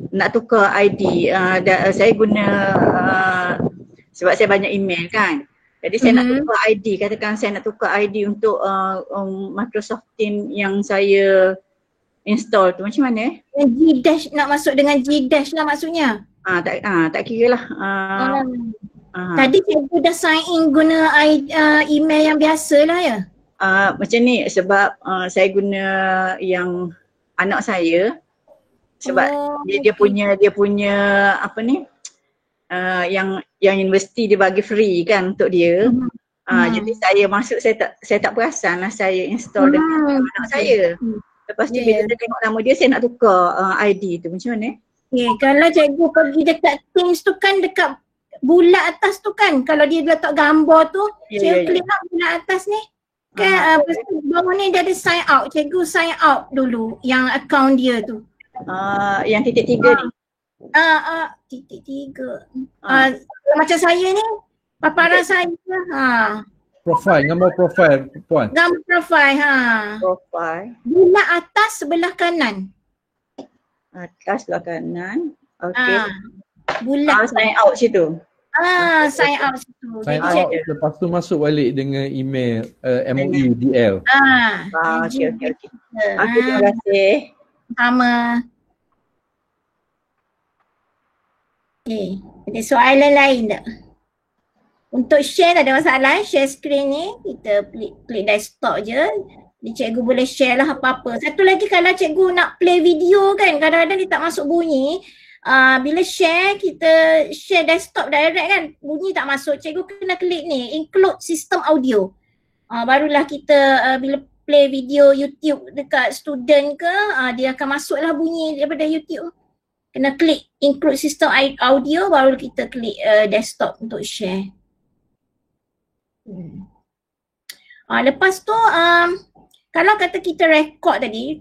nak tukar ID, saya guna sebab saya banyak email kan. Jadi saya nak tukar ID, katakan saya nak tukar ID untuk Microsoft Teams yang saya install tu, macam mana? Gdash, nak masuk dengan Gdash lah maksudnya? Tak kira lah. Tadi cikgu dah sign in guna email yang biasa lah ya? Macam ni sebab saya guna yang anak saya sebab dia punya apa ni yang universiti dia bagi free kan untuk dia. Jadi saya masuk, saya tak perasan lah saya install dengan anak saya. Lepas tu bila dia tengok nama dia, saya nak tukar ID tu, macam mana? Kalau cikgu pergi dekat Teams tu kan, dekat bulat atas tu kan, kalau dia letak gambar tu, cikgu klik lah bulat atas ni kan, bawah ni dia ada sign out, cikgu sign out dulu yang account dia tu. Yang titik 3 ni? Titik 3 macam saya ni, paparan saya Profile, gambar profile puan. Gambar profile, Profile. bulat atas sebelah kanan. Atas sebelah kanan. Okey. Bulat. Sign out situ. Sign out situ. Sign out, lepas tu masuk balik dengan email MOE DL. Okey. Terima kasih. Sama. Okey, ada soalan lain tak? Untuk share tak ada masalah, share screen ni, kita klik desktop je. Jadi cikgu boleh share lah apa-apa. Satu lagi kalau cikgu nak play video kan, kadang-kadang dia tak masuk bunyi. Bila share, kita share desktop direct kan, bunyi tak masuk. Cikgu kena klik ni, include system audio. Barulah kita bila play video YouTube dekat student ke, dia akan masuklah bunyi daripada YouTube. Kena klik include system audio, baru kita klik desktop untuk share. Lepas tu kalau kata kita record tadi,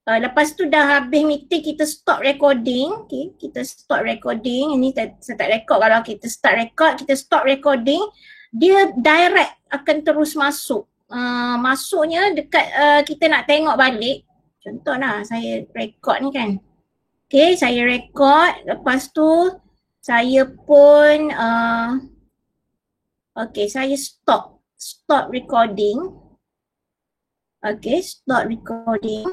lepas tu dah habis meeting, kita stop recording. Okay, kita stop recording. Ini saya tak record, kalau kita start record, kita stop recording. dia direct akan terus masuk. Masuknya dekat kita nak tengok balik. Contoh lah saya rekod ni kan. Okay, saya rekod, lepas tu saya pun saya stop recording. Okay, stop recording.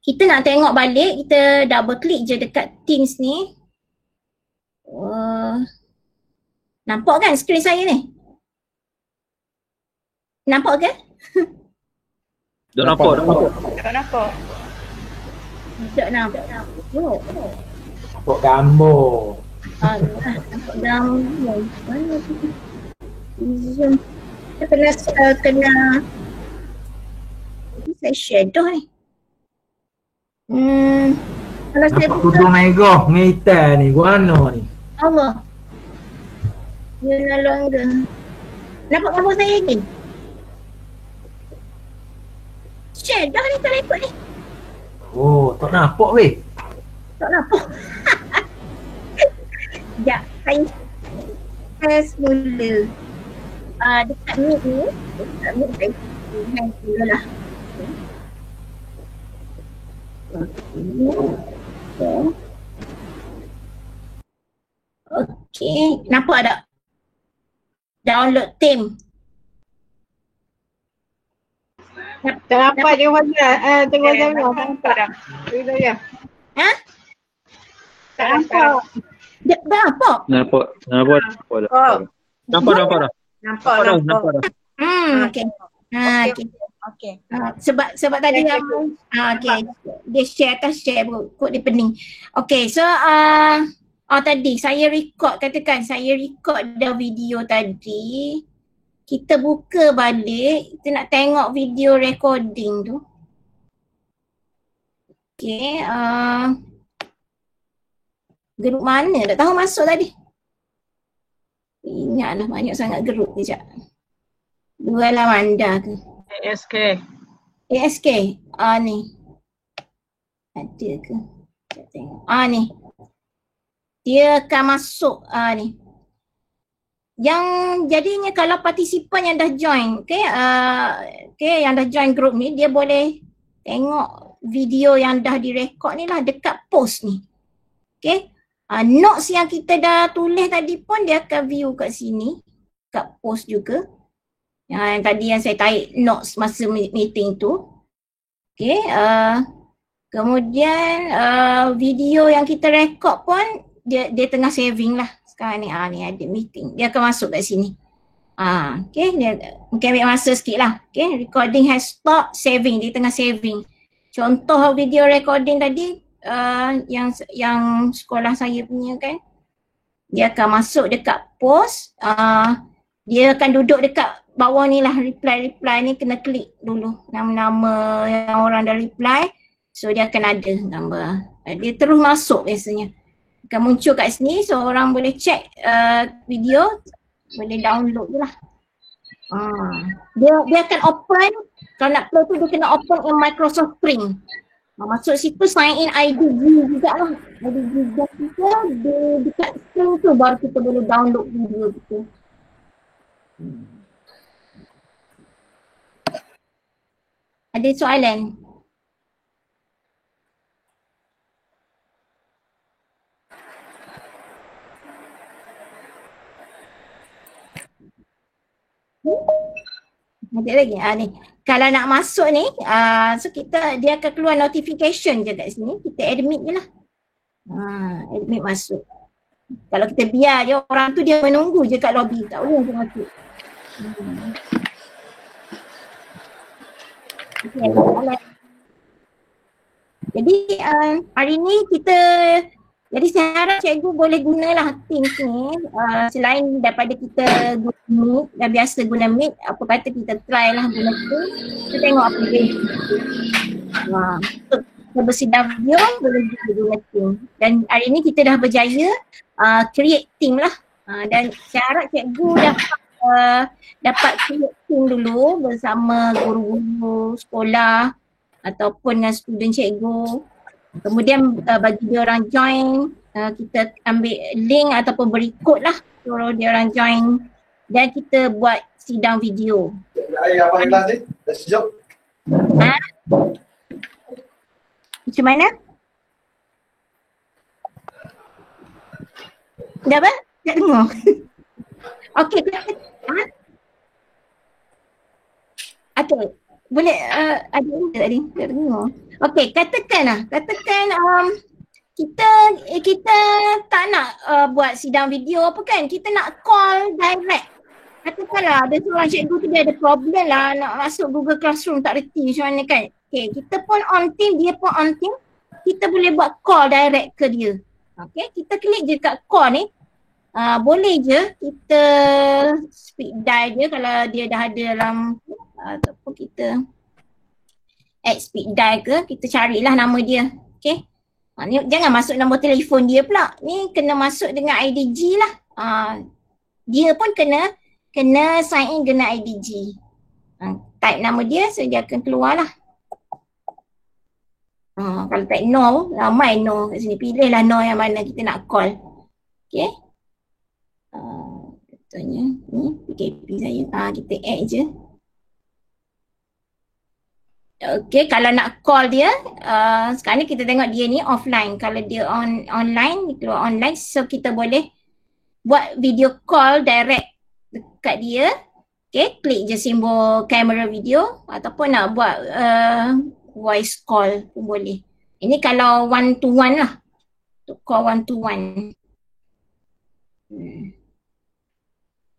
Kita nak tengok balik, kita double click je dekat Teams ni. Nampak kan skrin saya ni? Nampak ke? Tak nampak. Tak nampak. Tak nampak. Nampak gambar. Nampak gambar. Mana tu? Zoom. Kita kena saya shadow ni. Kalau saya Nampak tudung megah ngitai ni, guana ni. Allah. You no longer. Nampak gambar saya ni? Share dah ni tak ikut ni. Oh, tak nampak weh. Tak nampak. Sekejap, saya press mula. Dekat mic ni, dekat mic saya hang dulu lah. Okay, nampak tak? Download team. Tak nampak dia wajah. Tengok wajah tak nampak dah. Tengok ya. Ha? Tak nampak. Dia nampak? Nampak dah. Nampak dah. Nampak. Okey. Okey. Sebab tadi okey. Dia share kod dia pening. Okey, so tadi saya record, katakan saya record dah video tadi. Kita buka balik, kita nak tengok video recording tu. Okay, grup mana? Tak tahu masuk tadi. Ingatlah banyak sangat grup kejap. Dua lah Manda tu. ASK. Ni. Ada ke? Kita tengok. Ni. Dia akan masuk ni. Yang jadinya kalau partisipan yang dah join, yang dah join group ni, dia boleh tengok video yang dah direkod ni lah dekat post ni. Okay. Notes yang kita dah tulis tadi pun dia akan view kat sini, kat post juga. Yang tadi yang saya tarik notes masa meeting tu. Okay. Kemudian video yang kita rekod pun dia tengah saving lah. Sekarang ni ada meeting. Dia akan masuk kat sini. Okay, dia mungkin ambil masa sikit lah. Okay, recording has stopped, saving. Dia tengah saving. Contoh video recording tadi yang sekolah saya punya kan. Dia akan masuk dekat post. Dia akan duduk dekat bawah ni lah, reply ni kena klik dulu nama-nama yang orang dah reply. So dia akan ada gambar. Dia terus masuk biasanya. Akan muncul kat sini, so orang boleh check video, boleh download je lah. Dia akan open, kalau nak play tu dia kena open in Microsoft Spring. Masuk situ sign in ID juga lah. ID juga kita dekat Spring tu baru kita boleh download video gitu. Ada soalan? Ada lagi? Ni. Kalau nak masuk ni, so dia akan keluar notification je kat sini. Kita admit je lah. Admit masuk. Kalau kita biar je orang tu dia menunggu je kat lobby. Tak boleh dia masuk. Jadi hari ni jadi saya harap cikgu boleh gunalah Teams ni selain daripada kita guna Meet, dah biasa guna Meet, apa kata kita try lah guna Teams, kita tengok apa dia. Untuk bersidang video boleh juga guna Teams. Dan hari ni kita dah berjaya create team lah. Dan saya harap cikgu dapat create team dulu bersama guru-guru sekolah ataupun dengan student cikgu. Kemudian bagi dia orang join, kita ambil link ataupun berikut lah suruh dia orang join dan kita buat sidang video. Air abang gelas ni, dah sejuk. Ha? Macam mana? Dah apa? Tak dengar. Okey. Ha? Okey. Boleh ada benda tadi. Tak dengar. Okey, katakan kita tak nak buat sidang video apa kan. Kita nak call direct. Katakanlah ada seorang cikgu tu dia ada problem lah nak masuk Google Classroom tak reti macam mana kan. Okay, kita pun on team, dia pun on team. Kita boleh buat call direct ke dia. Okay, kita klik je kat call ni. Boleh je kita speed dial je kalau dia dah ada dalam ataupun kita add speed dial ke, kita carilah nama dia. Okay. Ni jangan masuk nombor telefon dia pula. Ni kena masuk dengan IDG lah. Dia pun kena sign in dengan IDG. Type nama dia, so dia akan keluar lah. Kalau type no, ramai no kat sini. Pilihlah no yang mana kita nak call. Okay. Contohnya ni PKP saya. Kita add je. Okay, kalau nak call dia, sekarang ni kita tengok dia ni offline. Kalau dia online, dia keluar online. So kita boleh buat video call direct dekat dia. Okay, klik je simbol kamera video ataupun nak buat voice call pun boleh. Ini kalau one to one lah. Untuk call one to one.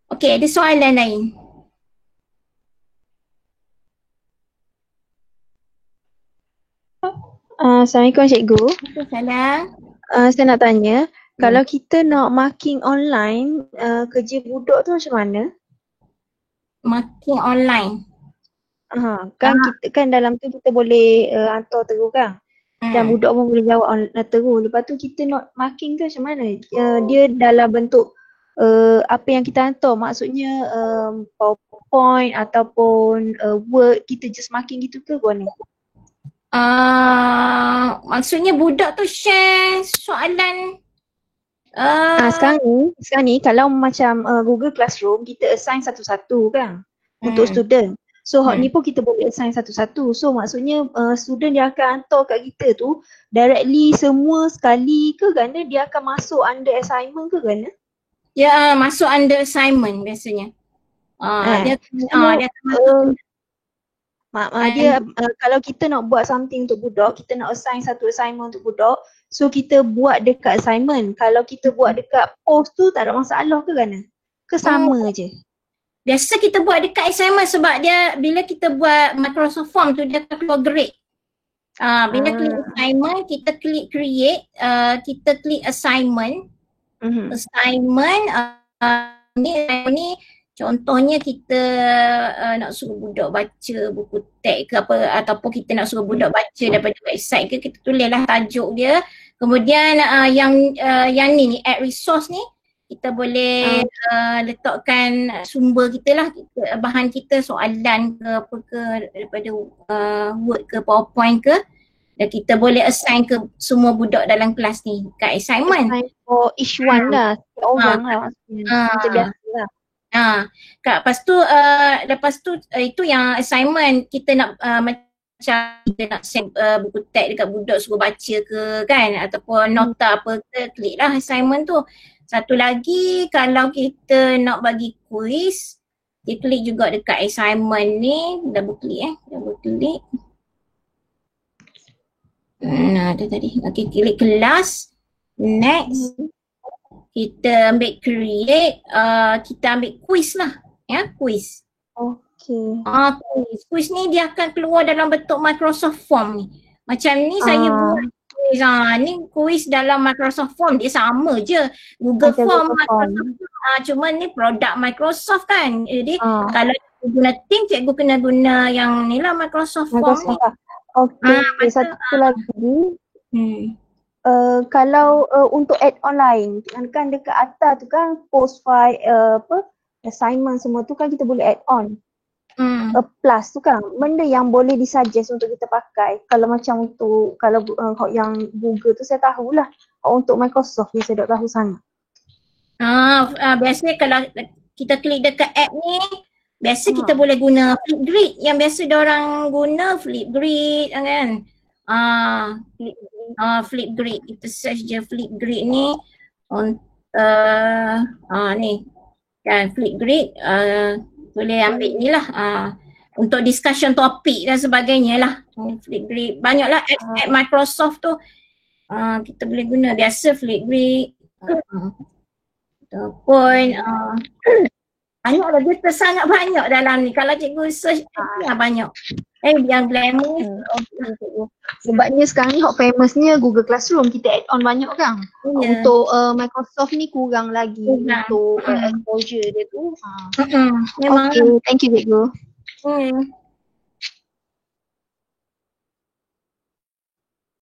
Okay, ada soalan lain? Assalamualaikum cikgu. Salam. Saya nak tanya, kalau kita nak marking online, kerja budak tu macam mana? Marking online? Kan kita kan dalam tu kita boleh hantar terus kan? Dan budak pun boleh jawab terus. Lepas tu kita nak marking tu macam mana? Dia dalam bentuk apa yang kita hantar, maksudnya PowerPoint ataupun Word, kita just marking gitu ke mana? Maksudnya budak tu share soalan sekarang ni kalau macam Google Classroom kita assign satu-satu kan untuk student. So hak ni pun kita boleh assign satu-satu. So maksudnya student dia akan hantar kat kita tu directly semua sekali ke kerana dia akan masuk under assignment ke kerana? Ya, masuk under assignment biasanya. Dia akan dia kalau kita nak buat something untuk budak, kita nak assign satu assignment untuk budak, so kita buat dekat assignment. Kalau kita buat dekat post tu tak ada masalah ke kerana? Ke sama je? Biasa kita buat dekat assignment sebab dia bila kita buat Microsoft Form tu dia akan keluar grade. Bila klik assignment, kita klik create, kita klik assignment. Assignment ni contohnya kita nak suruh budak baca buku teks ke apa, ataupun kita nak suruh budak baca daripada website ke, kita tulislah tajuk dia. Kemudian yang ni add resource ni kita boleh letakkan sumber kita lah, bahan kita, soalan ke apa ke daripada Word ke PowerPoint ke, dan kita boleh assign ke semua budak dalam kelas ni kat assignment. Assign for each one lah, orang lah maksudnya. Macam biasa lah. Lepas tu itu yang assignment kita nak macam kita nak send buku teks dekat budak suruh baca ke kan, ataupun nota apa ke, klik lah assignment tu. Satu lagi kalau kita nak bagi quiz, dia klik juga dekat assignment ni, double klik. Ada tadi. Okay, klik kelas, next. Kita ambil create, kita ambil quiz lah, ya, quiz. Okay. Quiz ni dia akan keluar dalam bentuk Microsoft Form ni. Macam ni saya buat quiz, ni quiz dalam Microsoft Form, dia sama je. Google Form, Microsoft Form. Cuma ni produk Microsoft kan. Jadi kalau guna Teams, cikgu kena guna yang ni lah Microsoft Form ni. Okay, satu lagi. Kalau untuk add online kan dekat atas tu kan post file assignment semua tu kan kita boleh add on. Plus tu kan benda yang boleh disuggest untuk kita pakai. Kalau macam untuk kalau yang Google tu saya tahulah. Untuk Microsoft ni saya tak tahu sangat. Biasanya kita klik dekat app ni, biasa kita boleh guna Flipgrid yang biasa diorang guna, Flipgrid kan. Flipgrid, kita search je Flipgrid ni ni kan, Flipgrid boleh ambil ni lah untuk discussion topik dan sebagainya lah. Flipgrid, banyaklah app Microsoft tu kita boleh guna, biasa Flipgrid ataupun banyak lah, dia sangat banyak dalam ni. Kalau cikgu search banyak. Yang glamour sebabnya sekarang ni hot famousnya Google Classroom, kita add on banyak kan. Untuk Microsoft ni kurang lagi untuk exposure dia tu. Memang. Okay, thank you cikgu.